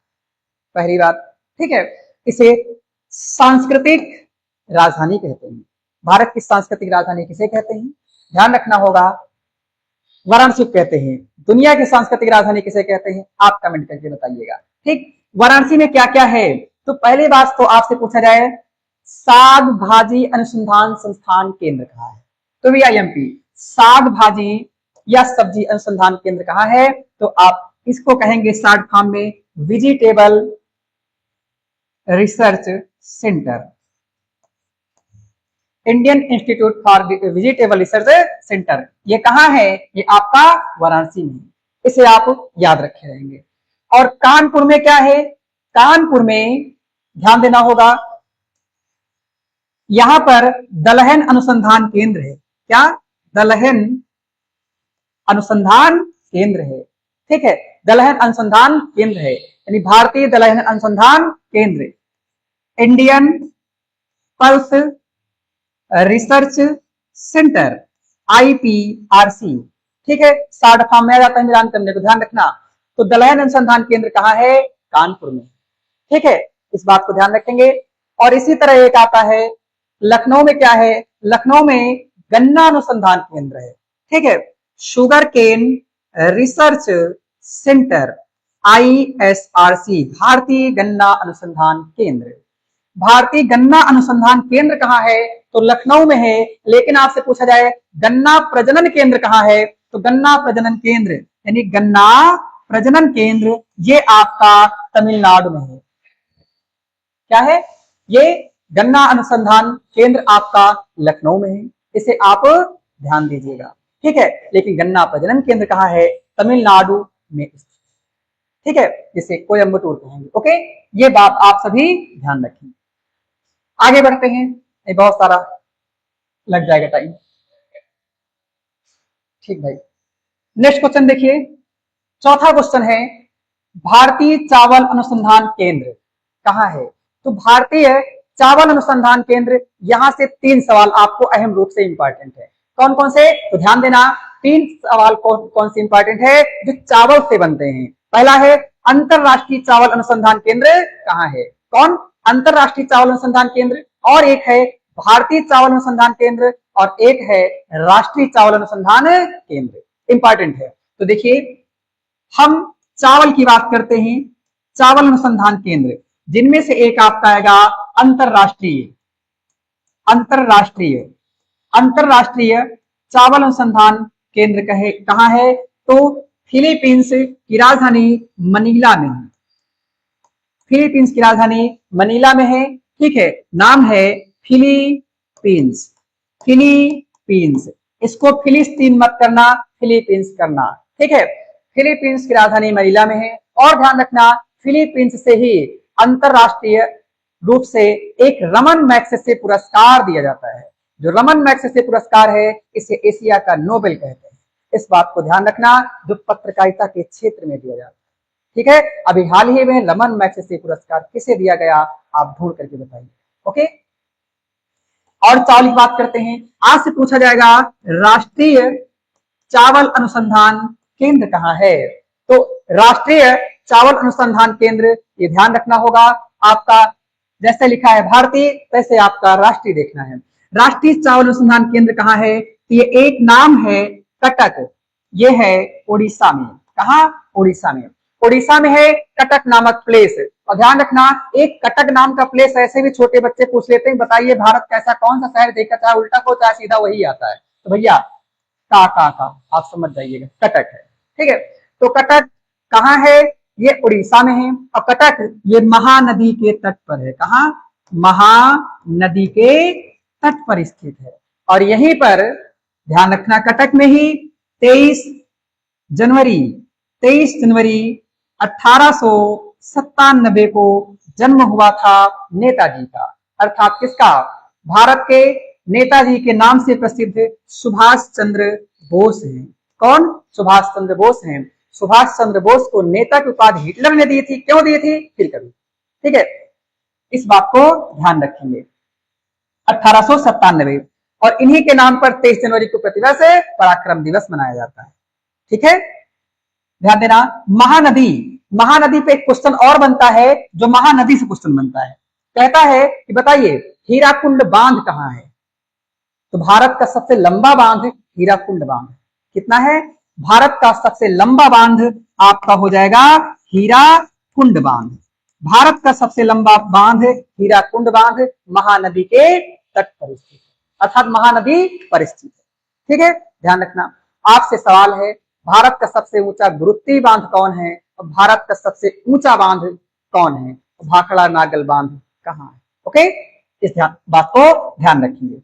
पहली बात। ठीक है, इसे सांस्कृतिक राजधानी कहते हैं। भारत की सांस्कृतिक राजधानी किसे कहते हैं, ध्यान रखना होगा। वाराणसी कहते हैं। दुनिया की सांस्कृतिक राजधानी किसे कहते हैं, आप कमेंट करके बताइएगा। ठीक, वाराणसी में क्या क्या है, तो पहली बात तो आपसे पूछा जाए साग भाजी अनुसंधान संस्थान केंद्र कहाँ है, तो भैया एमपी। साग भाजी या सब्जी अनुसंधान केंद्र कहाँ है, तो आप इसको कहेंगे शॉर्ट फॉर्म में vegetable research centre, Indian institute for vegetable research centre. ये कहाँ है, ये आपका वाराणसी में। इसे आप याद रखे रहेंगे। और कानपुर में क्या है, कानपुर में ध्यान देना होगा, यहां पर दलहन अनुसंधान केंद्र है। क्या, दलहन अनुसंधान केंद्र है। ठीक है, दलहन अनुसंधान केंद्र है, यानी भारतीय दलहन अनुसंधान केंद्र, इंडियन पल्स रिसर्च सेंटर, आईपीआरसी। ठीक है, सारडफा में आ जाता है मिलान करने को, ध्यान रखना। तो दलहन अनुसंधान केंद्र कहाँ है? कानपुर में। ठीक है, इस बात को ध्यान रखेंगे। और इसी तरह एक आता है लखनऊ में, क्या है? लखनऊ में गन्ना अनुसंधान केंद्र है। ठीक है, sugar cane research centre, ISRC, भारतीय गन्ना अनुसंधान केंद्र। भारतीय गन्ना अनुसंधान केंद्र कहाँ है? तो लखनऊ में है। लेकिन आपसे पूछा जाए गन्ना प्रजनन केंद्र कहाँ है? तो गन्ना प्रजनन केंद्र यानी गन्ना प्रजनन केंद्र ये आपका तमिलनाडु में है। क्या है? ये गन्ना अनुसंधान केंद्र आपका लखनऊ में है, इसे आप ध्यान दीजिएगा। ठीक है, लेकिन गन्ना प्रजनन केंद्र कहाँ है? तमिलनाडु में। ठीक है, जिसे कोयम्बटूर कहेंगे। ओके, ये बात आप सभी ध्यान रखें। आगे बढ़ते हैं, ये बहुत सारा लग जाएगा टाइम। ठीक भाई, नेक्स्ट क्वेश्चन देखिए, चौथा क्वेश्चन है भारतीय चावल अनुसंधान केंद्र कहाँ है? तो भारतीय चावल अनुसंधान केंद्र, यहां से 3 सवाल आपको अहम रूप से इंपॉर्टेंट है। कौन कौन से? तो ध्यान देना, 3 सवाल कौन कौन से इंपॉर्टेंट है जो चावल से बनते हैं। पहला है अंतरराष्ट्रीय चावल अनुसंधान केंद्र कहाँ है? कौन? अंतरराष्ट्रीय चावल अनुसंधान केंद्र। और एक है भारतीय चावल अनुसंधान केंद्र, और एक है राष्ट्रीय चावल अनुसंधान केंद्र। इंपॉर्टेंट है। तो देखिए, हम चावल की बात करते हैं, चावल अनुसंधान केंद्र, जिनमें से एक आपका आएगा अंतरराष्ट्रीय अंतरराष्ट्रीय अंतरराष्ट्रीय चावल अनुसंधान केंद्र कहाँ है? तो फिलीपींस की राजधानी मनीला में है। फिलीपींस की राजधानी मनीला में है। ठीक है, नाम है फिलीपींस। फिलीपींस, इसको फिलिस्तीन मत करना, फिलीपींस करना। ठीक है, फिलीपींस की राजधानी मनीला में है। और ध्यान रखना, फिलीपींस से ही अंतरराष्ट्रीय रूप से एक रमन मैग्सेसे पुरस्कार दिया जाता है। जो रमन मैग्सेसे पुरस्कार है, इसे एशिया का नोबेल कहते हैं। इस बात को ध्यान रखना, जो पत्रकारिता के क्षेत्र में दिया जाता है। ठीक है, अभी हाल ही में रमन मैग्सेसे पुरस्कार किसे दिया गया, आप ढूंढ करके बताइए। ओके, और चावल की बात करते हैं। आज से पूछा जाएगा राष्ट्रीय चावल अनुसंधान केंद्र कहाँ है? तो राष्ट्रीय चावल अनुसंधान केंद्र, ये ध्यान रखना होगा आपका। जैसे लिखा है भारतीय, वैसे आपका राष्ट्रीय देखना है। राष्ट्रीय चावल अनुसंधान केंद्र कहाँ है? ये एक नाम है कटक, ये है उड़ीसा में। कहा? उड़ीसा में। उड़ीसा में है कटक नामक प्लेस। और ध्यान रखना, एक कटक नाम का प्लेस ऐसे भी छोटे बच्चे पूछ लेते हैं, बताइए भारत का ऐसा कौन सा शहर देखा, चाहे उल्टा को चाहे सीधा वही आता है। तो भैया का आप समझ जाइएगा, कटक है। ठीक है, तो कटक कहाँ है? ये उड़ीसा में है। और कटक ये महानदी के तट पर है। कहा? महानदी के तट पर स्थित है। और यहीं पर ध्यान रखना, कटक में ही 23 जनवरी 1897 को जन्म हुआ था नेताजी का। अर्थात किसका? भारत के नेताजी के नाम से प्रसिद्ध सुभाष चंद्र बोस हैं। कौन? सुभाष चंद्र बोस हैं। सुभाष चंद्र बोस को नेता की उपाधि हिटलर ने दी थी। क्यों दी थी? फिर कभी। ठीक है, इस बात को ध्यान रखेंगे। 1897, और इन्हीं के नाम पर 23 जनवरी को प्रतिवर्ष पराक्रम दिवस मनाया जाता है। ठीक है, ध्यान देना। महानदी पे एक क्वेश्चन और बनता है, जो महानदी से क्वेश्चन बनता है। कहता है कि बताइए हीराकुंड बांध कहाँ है? तो भारत का सबसे लंबा बांध हीराकुंड बांध। कितना है? भारत का सबसे लंबा बांध आपका हो जाएगा हीराकुंड बांध। भारत का सबसे लंबा बांध हीराकुंड बांध महानदी के तट पर स्थित है, अर्थात महानदी पर स्थित है। ठीक है, ध्यान रखना। आपसे सवाल है, भारत का सबसे ऊंचा गुरुत्तीय बांध कौन है? और भारत का सबसे ऊंचा बांध कौन है? भाखड़ा नागल बांध कहाँ है? ओके, इस बात को ध्यान रखिए।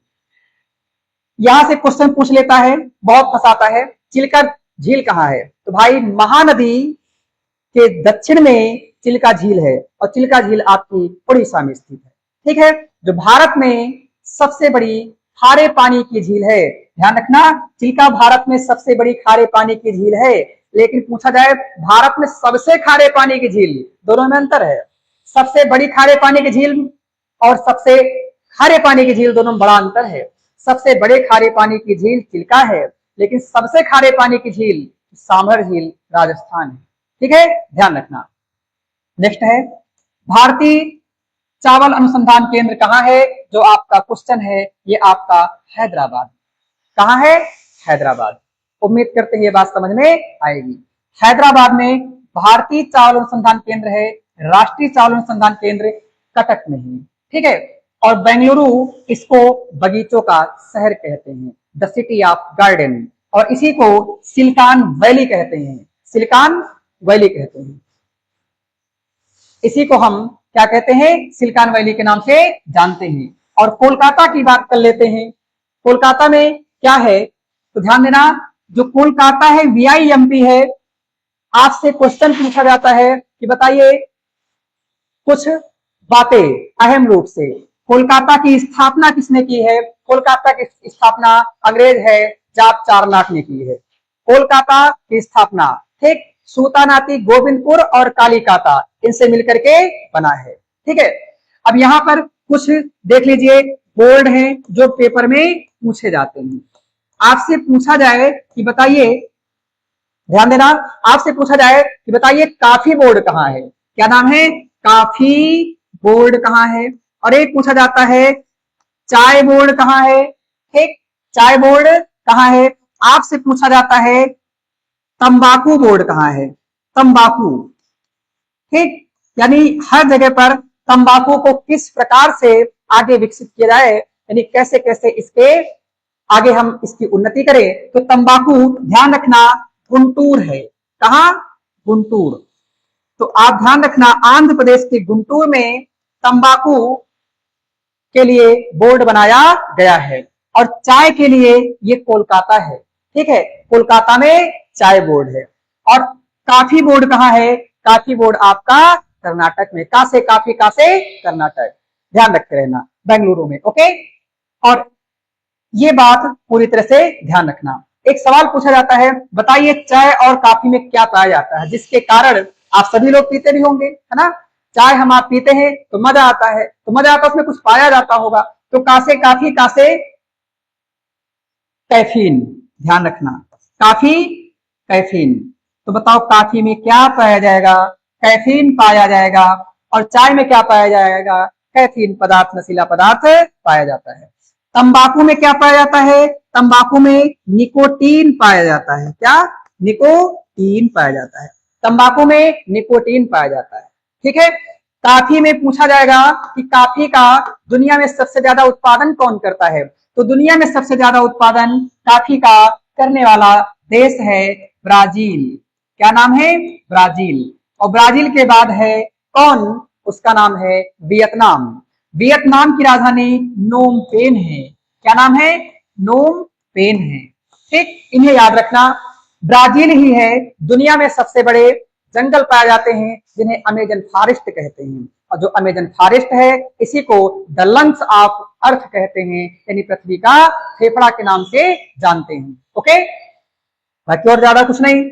यहां से क्वेश्चन पूछ लेता है, बहुत फंसाता है, चिल्का झील कहाँ है? तो भाई महानदी के दक्षिण में चिल्का झील है, और चिल्का झील आपकी उड़ीसा में स्थित है। ठीक है, जो भारत में सबसे बड़ी खारे पानी की झील है। ध्यान रखना, चिल्का भारत में सबसे बड़ी खारे पानी की झील है। लेकिन पूछा जाए भारत में सबसे खारे पानी की झील, दोनों में अंतर है। सबसे बड़ी खारे पानी की झील और सबसे खारे पानी की झील, दोनों में बड़ा अंतर है। सबसे बड़े खारे पानी की झील चिल्का है, लेकिन सबसे खारे पानी की झील सामर झील राजस्थान है। ठीक है, ध्यान रखना। नेक्स्ट है भारतीय चावल अनुसंधान केंद्र कहाँ है? जो आपका क्वेश्चन है ये आपका हैदराबाद। कहाँ है? हैदराबाद। उम्मीद करते हैं ये बात समझ में आएगी। हैदराबाद में भारतीय चावल अनुसंधान केंद्र है, राष्ट्रीय चावल अनुसंधान केंद्र कटक में है। ठीक है, और बेंगलुरु इसको बगीचों का शहर कहते हैं, द सिटी ऑफ गार्डन, और इसी को सिलिकॉन वैली कहते हैं, सिलिकॉन वैली कहते हैं। इसी को हम क्या कहते हैं? सिलिकॉन वैली के नाम से जानते हैं। और कोलकाता की बात कर लेते हैं। कोलकाता में क्या है तो ध्यान देना, जो कोलकाता है VIMP है। आपसे क्वेश्चन पूछा जाता है कि बताइए कुछ बातें अहम रूप से। कोलकाता की स्थापना किसने की है? कोलकाता की स्थापना अंग्रेज है जाप चारनाक ने की है। कोलकाता की स्थापना ठीक सूतानाती, गोविंदपुर और कालीकाता इनसे मिलकर के बना है। ठीक है, अब यहां पर कुछ देख लीजिए बोर्ड हैं जो पेपर में पूछे जाते हैं। आपसे पूछा जाए कि बताइए, ध्यान देना, आपसे पूछा जाए कि बताइए काफी बोर्ड कहाँ है? क्या नाम है? काफी बोर्ड कहाँ है? और एक पूछा जाता है चाय बोर्ड कहाँ है? ठीक, चाय बोर्ड कहाँ है? आपसे पूछा जाता है तंबाकू बोर्ड कहाँ है? तंबाकू। ठीक, यानी हर जगह पर तंबाकू को किस प्रकार से आगे विकसित किया जाए, यानी कैसे कैसे इसके आगे हम इसकी उन्नति करें। तो तंबाकू ध्यान रखना गुंटूर है। कहाँ? गुंटूर। तो आप ध्यान रखना आंध्र प्रदेश के गुंटूर में तंबाकू के लिए बोर्ड बनाया गया है। और चाय के लिए ये कोलकाता है। ठीक है, कोलकाता में चाय बोर्ड है। और काफी बोर्ड कहाँ है? काफी बोर्ड आपका कर्नाटक में। का से काफी, का से कर्नाटक, ध्यान रखते रहना, बेंगलुरु में। ओके, और ये बात पूरी तरह से ध्यान रखना। एक सवाल पूछा जाता है, बताइए चाय और काफी में क्या पाया जाता है जिसके कारण आप सभी लोग पीते भी होंगे, है ना? चाय हम आप पीते हैं तो मजा आता है, तो मजा आता है उसमें कुछ पाया जाता होगा। तो कासे काफी, कासे कैफीन, ध्यान रखना, काफी कैफीन। तो बताओ काफी में क्या पाया जाएगा? कैफीन पाया जाएगा। और चाय में क्या पाया जाएगा? कैफीन पदार्थ, नशीला पदार्थ पाया जाता है। तंबाकू में क्या पाया जाता है? तंबाकू में निकोटीन पाया जाता है। क्या? निकोटीन पाया जाता है। तंबाकू में निकोटीन पाया जाता है। ठीक है, काफी में पूछा जाएगा कि काफी का दुनिया में सबसे ज्यादा उत्पादन कौन करता है? तो दुनिया में सबसे ज्यादा उत्पादन काफी का करने वाला देश है ब्राजील। क्या नाम है? ब्राजील। और ब्राजील के बाद है कौन? उसका नाम है वियतनाम। वियतनाम की राजधानी नोम पेन है। क्या नाम है? नोम पेन है। ठीक, इन्हें याद रखना। ब्राजील ही है दुनिया में सबसे बड़े जंगल पाए जाते हैं जिन्हें अमेजन फॉरेस्ट कहते हैं। और जो अमेजन फॉरेस्ट है इसी को द लंग्स ऑफ अर्थ कहते हैं, यानी पृथ्वी का फेफड़ा के नाम से जानते हैं। ओके, बाकी और ज्यादा कुछ नहीं,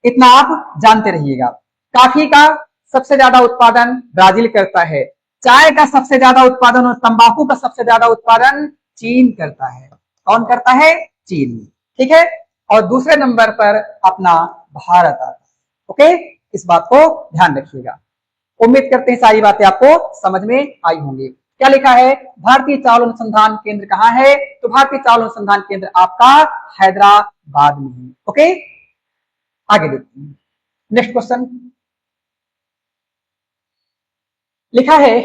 इतना आप जानते रहिएगा। काफी का सबसे ज्यादा उत्पादन ब्राजील करता है। चाय का सबसे ज्यादा उत्पादन और तंबाकू का सबसे ज्यादा उत्पादन चीन करता है। कौन करता है? चीन। ठीक है, और दूसरे नंबर पर अपना भारत आता है। ओके, इस बात को ध्यान रखिएगा। उम्मीद करते हैं सारी बातें आपको समझ में आई होंगी। क्या लिखा है? भारतीय चावल अनुसंधान केंद्र कहाँ है? तो भारतीय चावल अनुसंधान केंद्र आपका हैदराबाद में है। ओके, आगे देखते हैं। नेक्स्ट क्वेश्चन लिखा है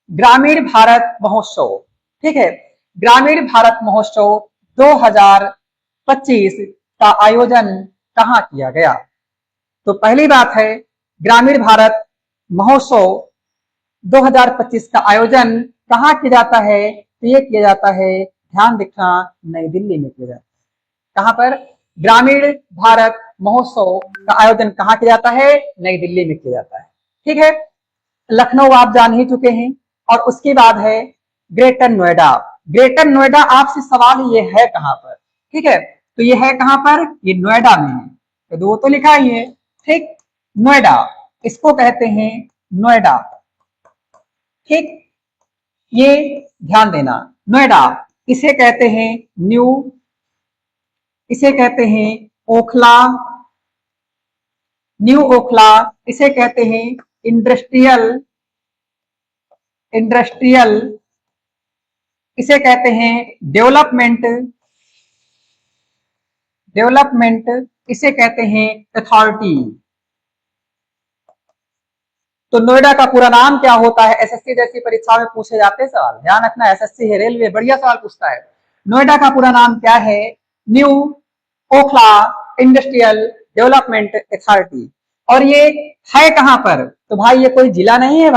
ग्रामीण भारत महोत्सव। ठीक है, ग्रामीण भारत महोत्सव 2025 का आयोजन कहाँ किया गया? तो पहली बात है ग्रामीण भारत महोत्सव 2025 का आयोजन कहाँ किया जाता है? तो ये किया जाता है, ध्यान रखना, नई दिल्ली में किया जाता है। कहां पर? ग्रामीण भारत महोत्सव का आयोजन कहाँ किया जाता है? नई दिल्ली में किया जाता है। ठीक है, लखनऊ आप जान ही चुके हैं। और उसके बाद है ग्रेटर नोएडा। ग्रेटर नोएडा आपसे सवाल ये है कहां पर? ठीक है, तो ये है कहां पर? ये नोएडा में है। तो दो तो लिखा ही है। ठीक, नोएडा, इसको कहते हैं नोएडा। ठीक, ये ध्यान देना, नोएडा इसे कहते हैं न्यू इसे कहते हैं ओखला, न्यू ओखला, इसे कहते हैं इंडस्ट्रियल, इंडस्ट्रियल, इसे कहते हैं डेवलपमेंट, डेवलपमेंट, इसे कहते हैं अथॉरिटी। तो नोएडा का पूरा नाम क्या होता है? एसएससी जैसी परीक्षा में पूछे जाते हैं सवाल, ध्यान रखना। एसएससी है, रेलवे बढ़िया सवाल पूछता है। नोएडा का पूरा नाम क्या है? New Okhla industrial development authority. और ये है कहां पर? तो भाई ये कोई जिला नहीं है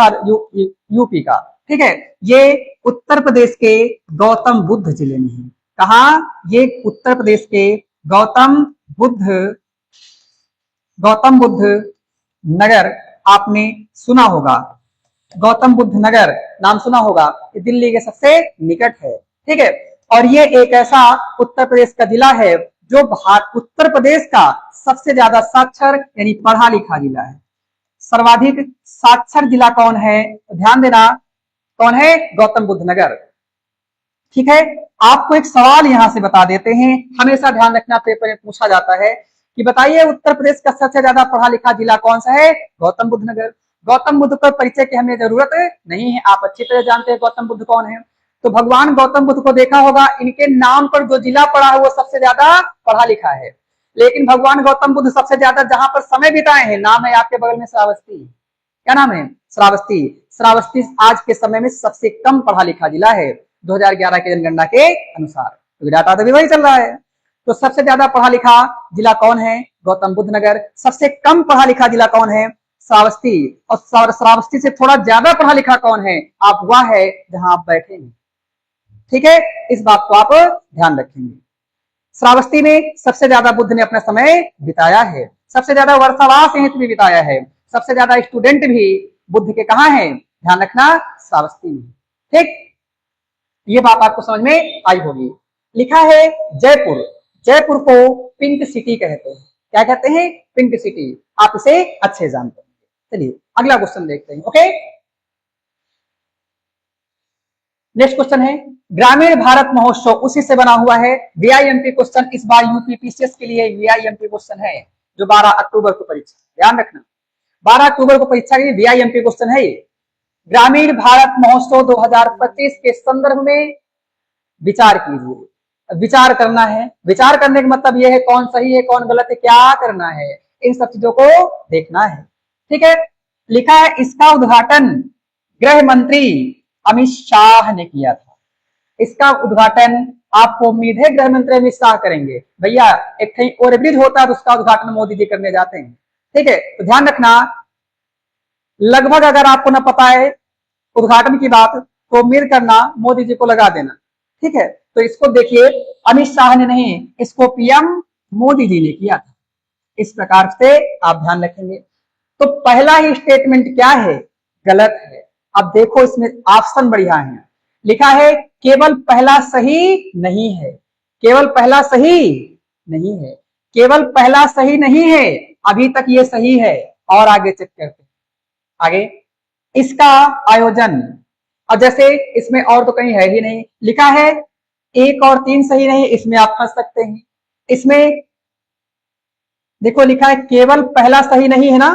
यूपी का, ठीक है। ये उत्तर प्रदेश के गौतम बुद्ध जिले में है। कहा? ये उत्तर प्रदेश के गौतम बुद्ध, गौतम बुद्ध नगर आपने सुना होगा, गौतम बुद्ध नगर नाम सुना होगा। ये दिल्ली के सबसे निकट है, ठीक है। और ये एक ऐसा उत्तर प्रदेश का जिला है जो उत्तर प्रदेश का सबसे ज्यादा साक्षर यानी पढ़ा लिखा जिला है। सर्वाधिक साक्षर जिला कौन है? तो ध्यान देना, कौन है? गौतम बुद्ध नगर, ठीक है। आपको एक सवाल यहां से बता देते हैं, हमेशा ध्यान रखना, पेपर में पूछा जाता है कि बताइए उत्तर प्रदेश का सबसे ज्यादा पढ़ा लिखा जिला कौन सा है? गौतम बुद्ध नगर। गौतम बुद्ध को परिचय की हमें जरूरत नहीं है, आप अच्छी तरह जानते हैं गौतम बुद्ध कौन है। तो भगवान गौतम बुद्ध को देखा होगा, इनके नाम पर जो जिला पड़ा है वो सबसे ज्यादा पढ़ा लिखा है। लेकिन भगवान गौतम बुद्ध सबसे ज्यादा जहां पर समय बिताए हैं, नाम है आपके बगल में श्रावस्ती। क्या नाम है? श्रावस्ती। श्रावस्ती आज के समय में सबसे कम पढ़ा लिखा जिला है 2011 के जनगणना के अनुसार, तो डाटा तो भी वही चल रहा है। तो सबसे ज्यादा पढ़ा लिखा जिला कौन है? गौतम बुद्ध नगर। सबसे कम पढ़ा लिखा जिला कौन है? श्रावस्ती। और श्रावस्ती से थोड़ा ज्यादा पढ़ा लिखा कौन है? आप वह है जहां आप बैठे हैं, ठीक है। इस बात को आप ध्यान रखेंगे। श्रावस्ती में सबसे ज्यादा बुद्ध ने अपना समय बिताया है, सबसे ज्यादा वर्षावास यहीं भी बिताया है, सबसे ज्यादा स्टूडेंट भी बुद्ध के कहां हैं? ध्यान रखना, श्रावस्ती में, ठीक। ये बात आपको समझ में आई होगी। लिखा है जयपुर, जयपुर को पिंक सिटी कहते हैं। क्या कहते हैं? Pink city. आप इसे अच्छे जानते हैं। चलिए अगला क्वेश्चन देखते हैं, ओके। नेक्स्ट क्वेश्चन है ग्रामीण भारत महोत्सव, उसी से बना हुआ है वीआईएमपी क्वेश्चन। इस बार यूपीपीसीएस के लिए वीआईएमपी क्वेश्चन है, जो 12 अक्टूबर को परीक्षा, ध्यान रखना 12 अक्टूबर को परीक्षा की वीआईएमपी क्वेश्चन है। ग्रामीण भारत महोत्सव 2025 के संदर्भ में विचार कीजिए। विचार करना है, विचार करने का मतलब यह है कौन सही है कौन गलत है, क्या करना है, इन सब चीजों को देखना है, ठीक है। लिखा है इसका उद्घाटन गृह मंत्री अमित शाह ने किया था। इसका उद्घाटन आपको उम्मीद है गृह मंत्री अमित शाह करेंगे। भैया एक कहीं ओवरब्रिज होता है तो उसका उद्घाटन मोदी जी करने जाते हैं, ठीक है। तो ध्यान रखना, लगभग अगर आपको न पता है उद्घाटन की बात तो उम्मीद करना मोदी जी को लगा देना, ठीक है। तो इसको देखिए, अमित शाह ने नहीं, इसको पीएम मोदी जी ने किया था। इस प्रकार से आप ध्यान रखेंगे। तो पहला ही स्टेटमेंट क्या है? गलत है। अब देखो इसमें ऑप्शन बढ़िया है। लिखा है केवल पहला सही नहीं है, केवल पहला सही नहीं है, केवल पहला सही नहीं है, अभी तक ये सही है। और आगे चेक करते हैं, आगे इसका आयोजन, और जैसे इसमें और तो कहीं है ही नहीं। लिखा है 1 और 3 सही नहीं, इसमें आप फंस सकते हैं। इसमें देखो लिखा है केवल पहला सही नहीं है ना,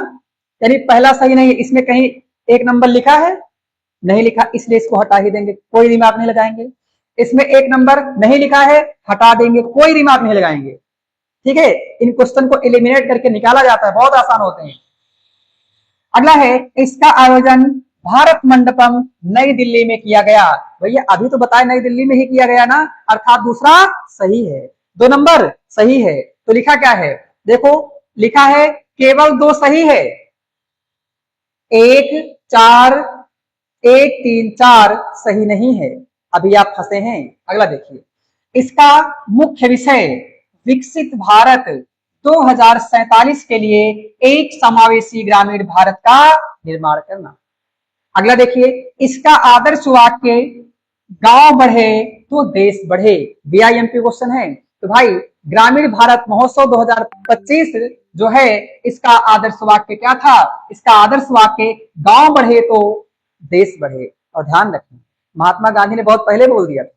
यानी पहला सही नहीं है। इसमें कहीं 1 नंबर लिखा है? नहीं लिखा, इसलिए इसको हटा ही देंगे, कोई रिमार्क नहीं लगाएंगे। इसमें 1 नंबर नहीं लिखा है, हटा देंगे, कोई रिमार्क नहीं लगाएंगे, ठीक है। इन क्वेश्चन को एलिमिनेट करके निकाला जाता है, बहुत आसान होते हैं। अगला है इसका आयोजन भारत मंडपम नई दिल्ली में किया गया। भैया अभी तो बताए नई दिल्ली में ही किया गया ना, अर्थात दूसरा सही है, 2 नंबर सही है। तो लिखा क्या है? देखो लिखा है केवल 2 सही है, 1 4 1 3 4 सही नहीं है, अभी आप फंसे हैं। अगला देखिए, इसका मुख्य विषय विकसित भारत 2047 के लिए एक समावेशी ग्रामीण भारत का निर्माण करना। अगला देखिए, इसका आदर्श वाक्य गांव बढ़े तो देश बढ़े। वीआईएमपी क्वेश्चन है। तो भाई ग्रामीण भारत महोत्सव 2025 जो है, इसका आदर्श वाक्य क्या था? इसका आदर्श वाक्य गांव बढ़े तो देश बढ़े। और ध्यान रखें महात्मा गांधी ने बहुत पहले बोल दिया था,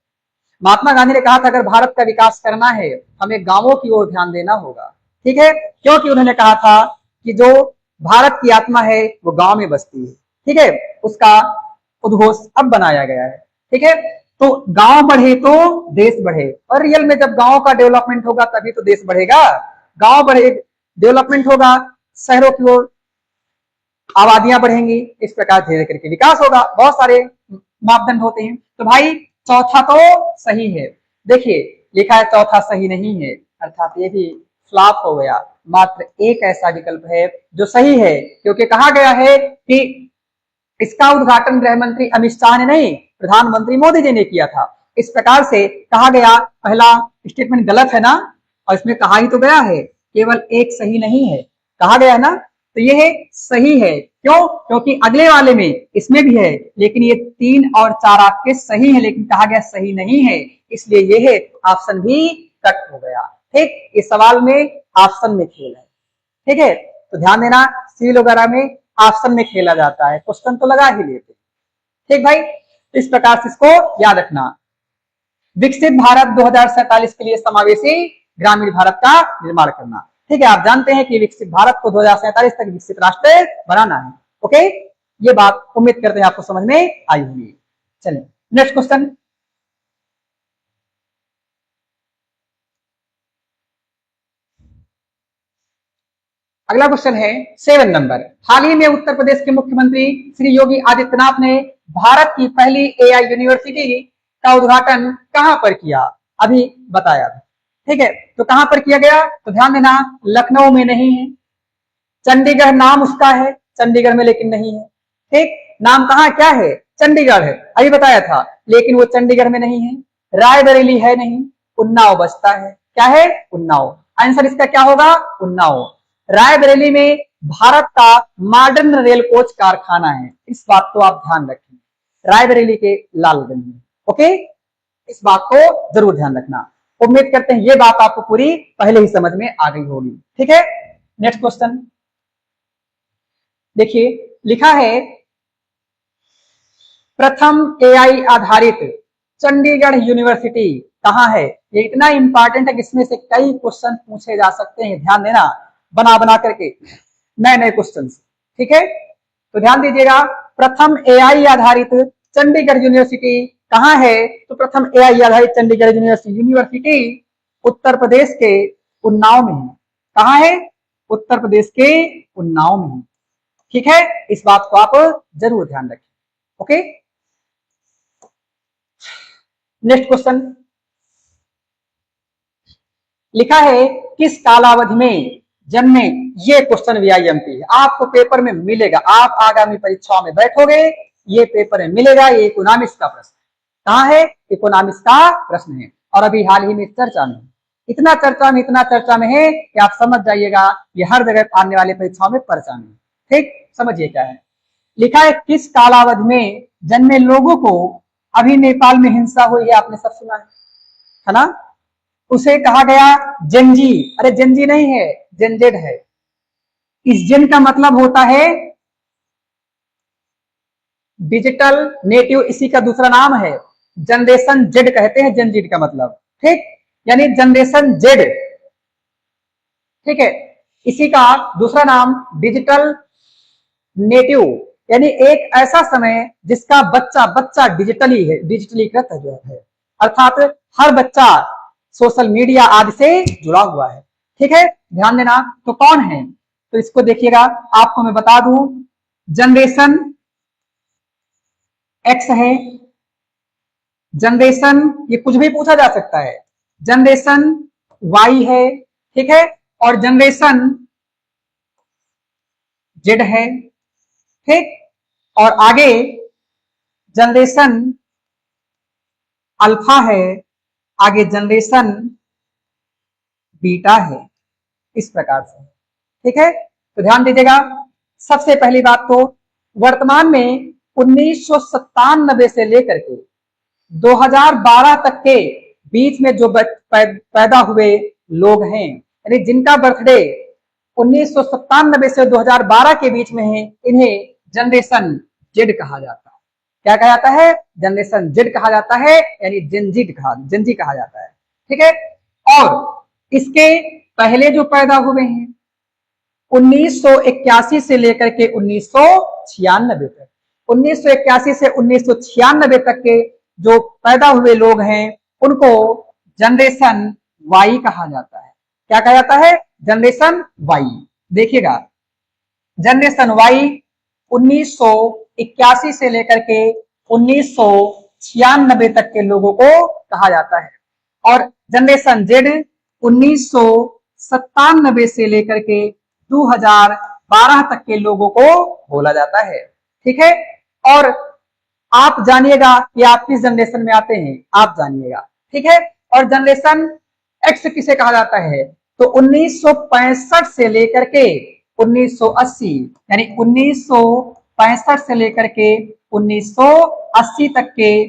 महात्मा गांधी ने कहा था अगर भारत का विकास करना है हमें गांवों की ओर ध्यान देना होगा। ठीक है, क्योंकि उन्होंने कहा था कि जो भारत की आत्मा है वो गांव में बसती है। ठीक है, उसका उद्घोष अब बनाया गया है। ठीक है, तो गांव बढ़े तो देश बढ़े, और रियल में जब गांव का डेवलपमेंट होगा तभी तो देश बढ़ेगा। गांव बढ़े, डेवलपमेंट होगा, शहरों की ओर आबादियां बढ़ेंगी, इस प्रकार धीरे करके विकास होगा। बहुत सारे मापदंड होते हैं। तो भाई चौथा तो सही है। देखिए लिखा है चौथा सही नहीं है, अर्थात ये भी फ्लॉप हो गया। मात्र एक ऐसा विकल्प है जो सही है, क्योंकि कहा गया है कि इसका उद्घाटन गृह मंत्री अमित शाह ने नहीं, प्रधानमंत्री मोदी जी ने किया था। इस प्रकार से कहा गया पहला स्टेटमेंट गलत है ना, और इसमें कहा ही तो गया है केवल एक सही नहीं है, कहा गया है ना, तो ये सही है। क्यों? क्योंकि अगले वाले में इसमें भी है, लेकिन ये 3 और 4 आपके सही है, लेकिन कहा गया सही नहीं है, इसलिए ये है ऑप्शन भी कट हो गया। ठीक, इस सवाल में ऑप्शन में खेल है। ठीक है, तो ध्यान देना, सिविल वगैरह में ऑप्शन में खेला जाता है, क्वेश्चन तो लगा ही लेते। ठीक भाई, इस प्रकार से इसको याद रखना। विकसित भारत 2047 के लिए समावेशी ग्रामीण भारत का निर्माण करना। ठीक है, आप जानते हैं कि विकसित भारत को 2047 तक विकसित राष्ट्र बनाना है। ओके, ये बात उम्मीद करते हैं आपको समझ में आई होगी। चलिए नेक्स्ट क्वेश्चन। अगला क्वेश्चन है 7 नंबर। हाल ही में उत्तर प्रदेश के मुख्यमंत्री श्री योगी आदित्यनाथ ने भारत की पहली एआई यूनिवर्सिटी का उद्घाटन कहां पर किया? अभी बताया। ठीक है, तो कहां पर किया गया? तो ध्यान देना, लखनऊ में नहीं है, चंडीगढ़ नाम उसका है, चंडीगढ़ में लेकिन नहीं है। ठीक, नाम कहां क्या है? चंडीगढ़ है, अभी बताया था, लेकिन वो चंडीगढ़ में नहीं है। रायबरेली है नहीं, उन्नाव बसता है। क्या है? उन्नाव। आंसर इसका क्या होगा? उन्नाव। रायबरेली में भारत का मॉडर्न रेल कोच कारखाना है, इस बात को आप ध्यान रखें, रायबरेली के लालगंज में। ओके, इस बात को जरूर ध्यान रखना। उम्मीद करते हैं ये बात आपको पूरी पहले ही समझ में आ गई होगी। ठीक है, नेक्स्ट क्वेश्चन देखिए, लिखा है प्रथम एआई आधारित चंडीगढ़ यूनिवर्सिटी कहां है? ये इतना इंपॉर्टेंट है कि इसमें से कई क्वेश्चन पूछे जा सकते हैं, ध्यान देना, बना बना करके नए नए क्वेश्चन। ठीक है, तो ध्यान दीजिएगा, प्रथम एआई आधारित चंडीगढ़ यूनिवर्सिटी कहां है? तो प्रथम एआई आधारित चंडीगढ़ यूनिवर्सिटी उत्तर प्रदेश के उन्नाव में है। कहां है? उत्तर प्रदेश के उन्नाव में है। ठीक है, इस बात को आप जरूर ध्यान रखें। ओके, नेक्स्ट क्वेश्चन लिखा है किस कालावधि में जन्मे? ये क्वेश्चन वीआईएमपी है, आपको पेपर में मिलेगा, आप आगामी परीक्षाओं में बैठोगे ये पेपर में मिलेगा। ये इकोनॉमिक्स का प्रश्न कहां है? इकोनॉमिक्स का प्रश्न है, और अभी हाल ही में चर्चा में, इतना चर्चा में है कि आप समझ जाइएगा ये हर जगह आने वाले परीक्षाओं में पर्चा में। ठीक, समझिए क्या है। लिखा है किस कालावधि में जन्मे लोगों को, अभी नेपाल में हिंसा हुई है, आपने सब सुना है ना, उसे कहा गया जेनजी। अरे जेनजी नहीं है, जेनजेड है। इस जेन का मतलब होता है डिजिटल नेटिव, इसी का दूसरा नाम है जनरेशन जेड कहते हैं, जेनजेड का मतलब। ठीक, यानी जनरेशन जेड। ठीक है, इसी का दूसरा नाम डिजिटल नेटिव, यानी एक ऐसा समय जिसका बच्चा डिजिटली है, डिजिटलीकृत जो है, अर्थात हर बच्चा सोशल मीडिया आदि से जुड़ा हुआ है। ठीक है, ध्यान देना, तो कौन है? तो इसको देखिएगा, आपको मैं बता दूं, जनरेशन एक्स है, जनरेशन, ये कुछ भी पूछा जा सकता है, जनरेशन वाई है, ठीक है, और जनरेशन जेड है। ठीक, और आगे जनरेशन अल्फा है, आगे जनरेशन बीटा है, इस प्रकार से। ठीक है, तो ध्यान दीजिएगा, सबसे पहली बात तो वर्तमान में 1997 से लेकर के 2012 तक के बीच में जो पैदा हुए लोग हैं, यानी जिनका बर्थडे 1997 से 2012 के बीच में है, इन्हें जनरेशन जेड कहा जाता है। क्या कहा जाता है? जनरेशन जेड कहा जाता है, यानी जेनजी कहा जाता है। ठीक है, और इसके पहले जो पैदा हुए हैं 1981 से लेकर के 1996 तक, 1981 से 1996 तक के जो पैदा हुए लोग हैं उनको जनरेशन वाई कहा जाता है। क्या कहा जाता है? Generation Y. देखिएगा, जनरेशन वाई 1981 से लेकर के 1996 तक के लोगों को कहा जाता है, और जनरेशन जेड 1997 से लेकर के 2012 तक के लोगों को बोला जाता है। ठीक है, और आप जानिएगा कि आप किस जनरेशन में आते हैं, आप जानिएगा। ठीक है, और जनरेशन एक्स किसे कहा जाता है? तो 1965 से लेकर के 1980, यानी 1965 से लेकर के 1980 तक के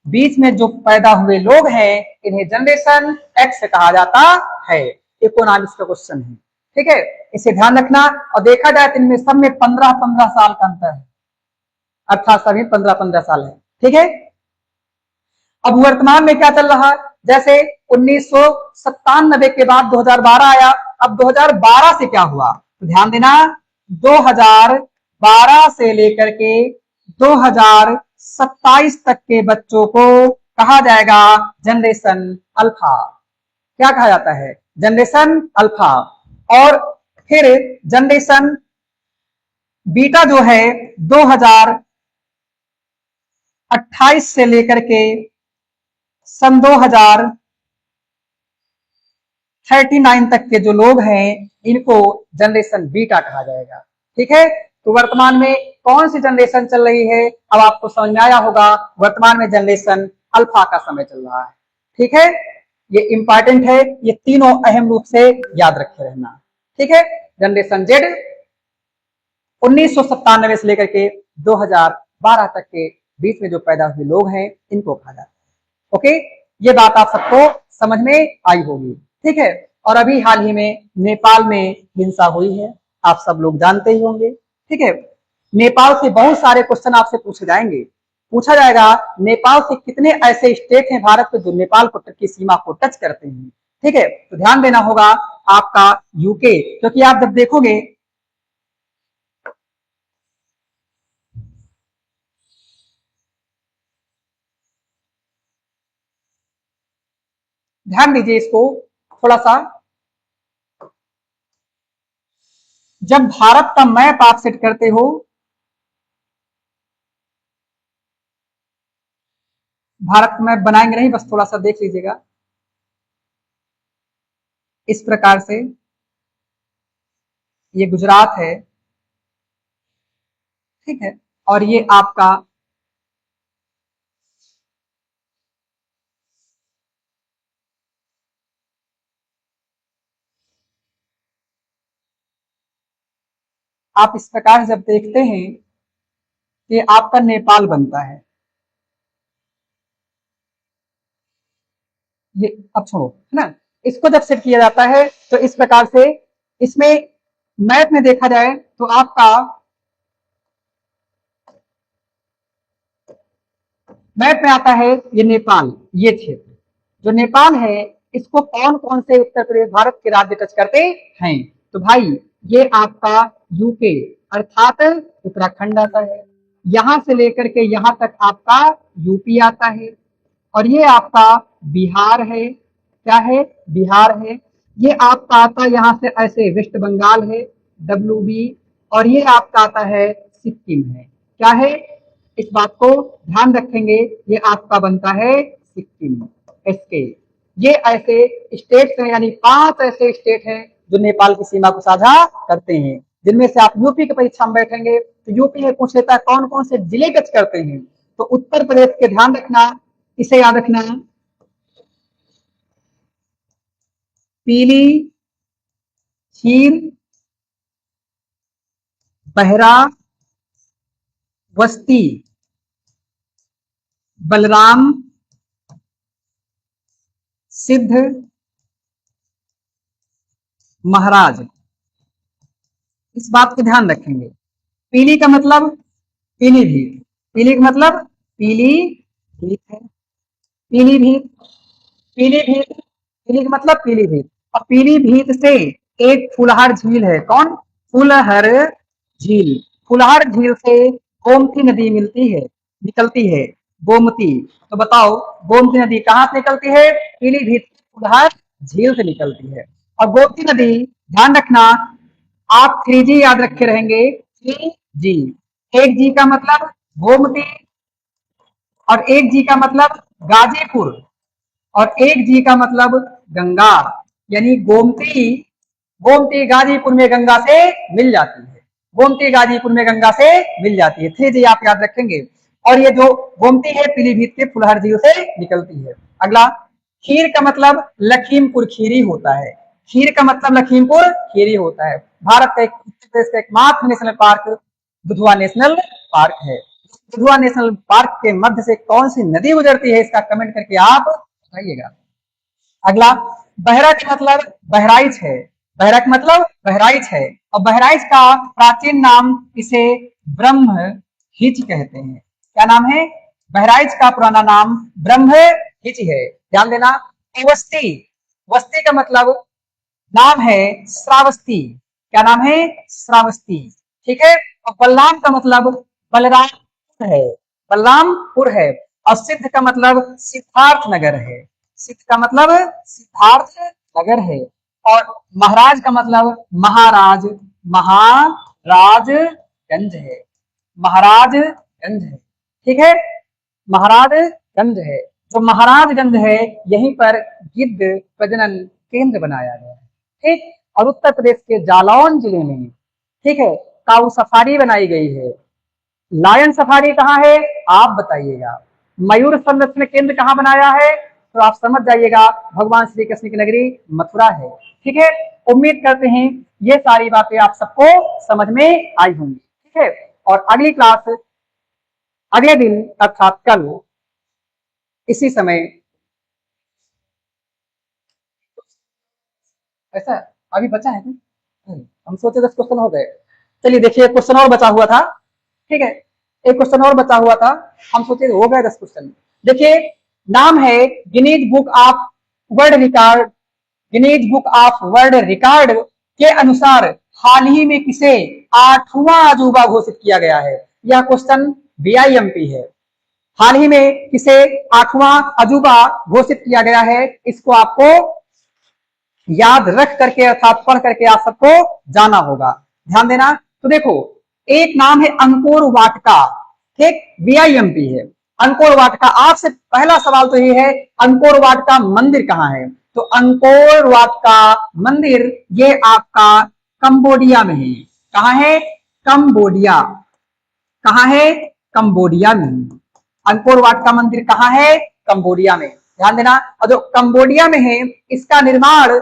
बीच में जो पैदा हुए लोग हैं इन्हें जनरेशन एक्स कहा जाता है। इकोनॉमिक्स का क्वेश्चन है। ठीक है, इसे ध्यान रखना, और देखा जाए तो इनमें सब में 15-15 साल का अंतर है, अर्थात सभी 15-15 साल है। ठीक है, अब वर्तमान में क्या चल रहा है? जैसे 1997 के बाद 2012 आया, अब 2012 से क्या हुआ तो ध्यान देना, 2012 से लेकर के 2027 तक के बच्चों को कहा जाएगा जनरेशन अल्फा। क्या कहा जाता है? Generation alpha. और फिर जनरेशन बीटा जो है 2028 से लेकर के सन 2039 तक के जो लोग हैं इनको जनरेशन बीटा कहा जाएगा। ठीक है, तो वर्तमान में कौन सी जनरेशन चल रही है अब आपको समझ में आया होगा। वर्तमान में जनरेशन अल्फा का समय चल रहा है। ठीक है, ये इंपॉर्टेंट है, ये तीनों अहम रूप से याद रखे रहना। ठीक है, जनरेशन जेड 1997 से लेकर के 2012 तक के बीच में जो पैदा हुए लोग हैं इनको कहा जाता है। ओके, ये बात आप सबको समझ में आई होगी। ठीक है, और अभी हाल ही में नेपाल में हिंसा हुई है, आप सब लोग जानते ही होंगे। ठीक है, नेपाल से बहुत सारे क्वेश्चन आपसे पूछे जाएंगे। पूछा जाएगा नेपाल से कितने ऐसे स्टेट हैं भारत के जो नेपाल को की सीमा को टच करते हैं। ठीक है, तो ध्यान देना होगा आपका यूके, क्योंकि आप जब देखोगे ध्यान दीजिए इसको थोड़ा सा, जब भारत का मैप आप सेट करते हो, भारत का मैप बनाएंगे नहीं, बस थोड़ा सा देख लीजिएगा इस प्रकार से। ये गुजरात है, ठीक है, और ये आपका आप इस प्रकार जब देखते हैं कि आपका नेपाल बनता है, ये अब छोड़ो है ना, इसको जब सेट किया जाता है तो इस प्रकार से इसमें मैप में देखा जाए तो आपका मैप में आता है ये नेपाल, ये क्षेत्र जो नेपाल है इसको कौन कौन से उत्तर प्रदेश भारत के राज्य टच करते हैं? तो भाई ये आपका यूके अर्थात उत्तराखंड आता है, यहां से लेकर के यहां तक आपका यूपी आता है, और ये आपका बिहार है। क्या है? बिहार है। ये आपका आता है यहां से ऐसे वेस्ट बंगाल है, WB, और ये आपका आता है सिक्किम है। क्या है? इस बात को ध्यान रखेंगे, ये आपका बनता है सिक्किम, एसके। ये ऐसे स्टेट्स हैं, यानी 5 ऐसे स्टेट हैं जो नेपाल की सीमा को साझा करते हैं, जिनमें से आप यूपी की परीक्षा में बैठेंगे तो यूपी में पूछ लेता है कौन कौन से जिले टच करते हैं, तो उत्तर प्रदेश के ध्यान रखना, इसे याद रखना, पीली, खीर, बहरा, वस्ती, बलराम, सिद्ध, महाराज। इस बात को ध्यान रखेंगे। पीली का मतलब पीलीभीत, पीली का मतलब पीली भीत है, पीलीभीत, पीलीभीत, पीली का मतलब पीलीभीत, और पीलीभीत से एक फुलहर झील है, कौन? फुलहर झील। फुलहर झील से गोमती नदी मिलती है, निकलती है, गोमती। तो बताओ गोमती नदी कहाँ से निकलती है? पीलीभीत की फुलहर झील से निकलती है। और गोमती नदी, ध्यान रखना, आप 3G याद रखे रहेंगे, 3G। एक जी का मतलब गोमती, और एक जी का मतलब गाजीपुर, और एक जी का मतलब गंगा, यानी गोमती, गोमती गाजीपुर में गंगा से मिल जाती है, गोमती गाजीपुर में गंगा से मिल जाती है। 3G आप याद रखेंगे। और ये जो गोमती है पीलीभीत के फुलहर झील से निकलती है। अगला, खीर का मतलब लखीमपुर खीरी होता है, खीर का मतलब लखीमपुर खीरी होता है। भारत का उत्तर प्रदेश का एकमात्र national park Dudhwa national park है। दुधवा नेशनल पार्क के मध्य से कौन सी नदी गुजरती है, इसका कमेंट करके आप बताइएगा। अगला, बहरा का मतलब बहराइच है, बहरा का मतलब बहराइच है, और बहराइच का प्राचीन नाम इसे ब्रह्म हिच कहते हैं। क्या नाम है? बहराइच का पुराना नाम ब्रह्म हिच है। ध्यान देना। वस्ती, वस्ती का मतलब नाम है श्रावस्ती। क्या नाम है? श्रावस्ती। ठीक है। और बलराम का मतलब बलरामपुर है, बलरामपुर है। और सिद्ध का मतलब सिद्धार्थ नगर है, सिद्ध का मतलब सिद्धार्थ नगर है। और महाराज का मतलब महाराज, महाराजगंज है, महाराजगंज है। ठीक है, महाराजगंज है। जो महाराजगंज है यहीं पर गिद्ध प्रजनन केंद्र बनाया गया है। ठीक। और उत्तर प्रदेश के जालौन जिले में, ठीक है, काऊ सफारी बनाई गई है। लायन सफारी कहाँ है आप बताइएगा। मयूर संरक्षण केंद्र कहाँ बनाया है, तो आप समझ जाइएगा भगवान श्री कृष्ण की नगरी मथुरा है। ठीक है। उम्मीद करते हैं ये सारी बातें आप सबको समझ में आई होंगी। ठीक है। और अगली क्लास अगले दिन अर्थात कल इसी समय, ऐसा अभी बचा है क्या? हम सोचे 10 क्वेश्चन हो गए। चलिए देखिए, क्वेश्चन और बचा हुआ था। ठीक है, एक क्वेश्चन और बचा हुआ था, हम सोचे हो गए 10 क्वेश्चन। देखिए, नाम है Guinness book of world record, Guinness book of world record के अनुसार हाल ही में किसे 8वां अजूबा घोषित किया गया है? यह क्वेश्चन VIMP है। हाल ही में किसे 8वां अजूबा घोषित किया गया है, इसको आपको याद रख करके अर्थात पढ़ करके आप सबको जाना होगा। ध्यान देना। तो देखो, एक नाम है अंकोर वाटिका, ठीक, VIMP है अंकोर वाटिका। आपसे पहला सवाल तो ये है, अंकोर वाटिका मंदिर कहाँ है? तो अंकोर वाटिका मंदिर ये आपका कंबोडिया में है। कहाँ है? कंबोडिया। कहाँ है? कंबोडिया में। अंकोर वाटिका मंदिर कहाँ है? कंबोडिया में। ध्यान देना। और जो कंबोडिया में है, इसका निर्माण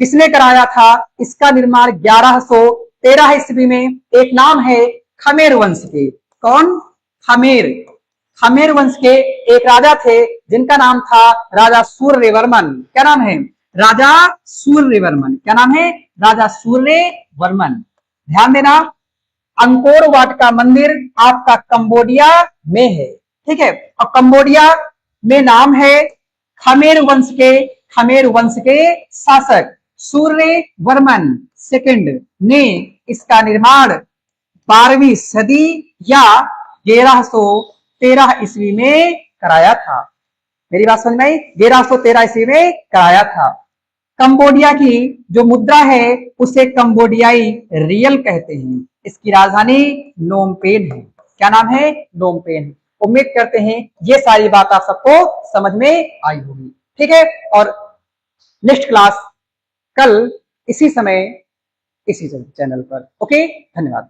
किसने कराया था? इसका निर्माण 1113 ईस्वी में एक नाम है खमेर वंश के। कौन? खमेर। खमेर वंश के एक राजा थे जिनका नाम था राजा सूर्यवर्मन। क्या नाम है? राजा सूर्यवर्मन। क्या नाम है? राजा सूर्यवर्मन। ध्यान देना। अंकोर वाटिका मंदिर आपका कंबोडिया में है। ठीक है। और कंबोडिया में नाम है खमेर वंश के, खमेर वंश के शासक सूर्यवर्मन सेकंड ने इसका निर्माण 12वीं सदी या 1113 ईस्वी में कराया था। मेरी बात समझ में आई? 1113 ईस्वी में कराया था। कंबोडिया की जो मुद्रा है उसे कंबोडियाई रियल कहते हैं। इसकी राजधानी नोमपेन है। क्या नाम है? नोमपेन। उम्मीद करते हैं ये सारी बात आप सबको समझ में आई होगी। ठीक है। और नेक्स्ट क्लास कल इसी समय इसी चैनल पर। ओके, धन्यवाद।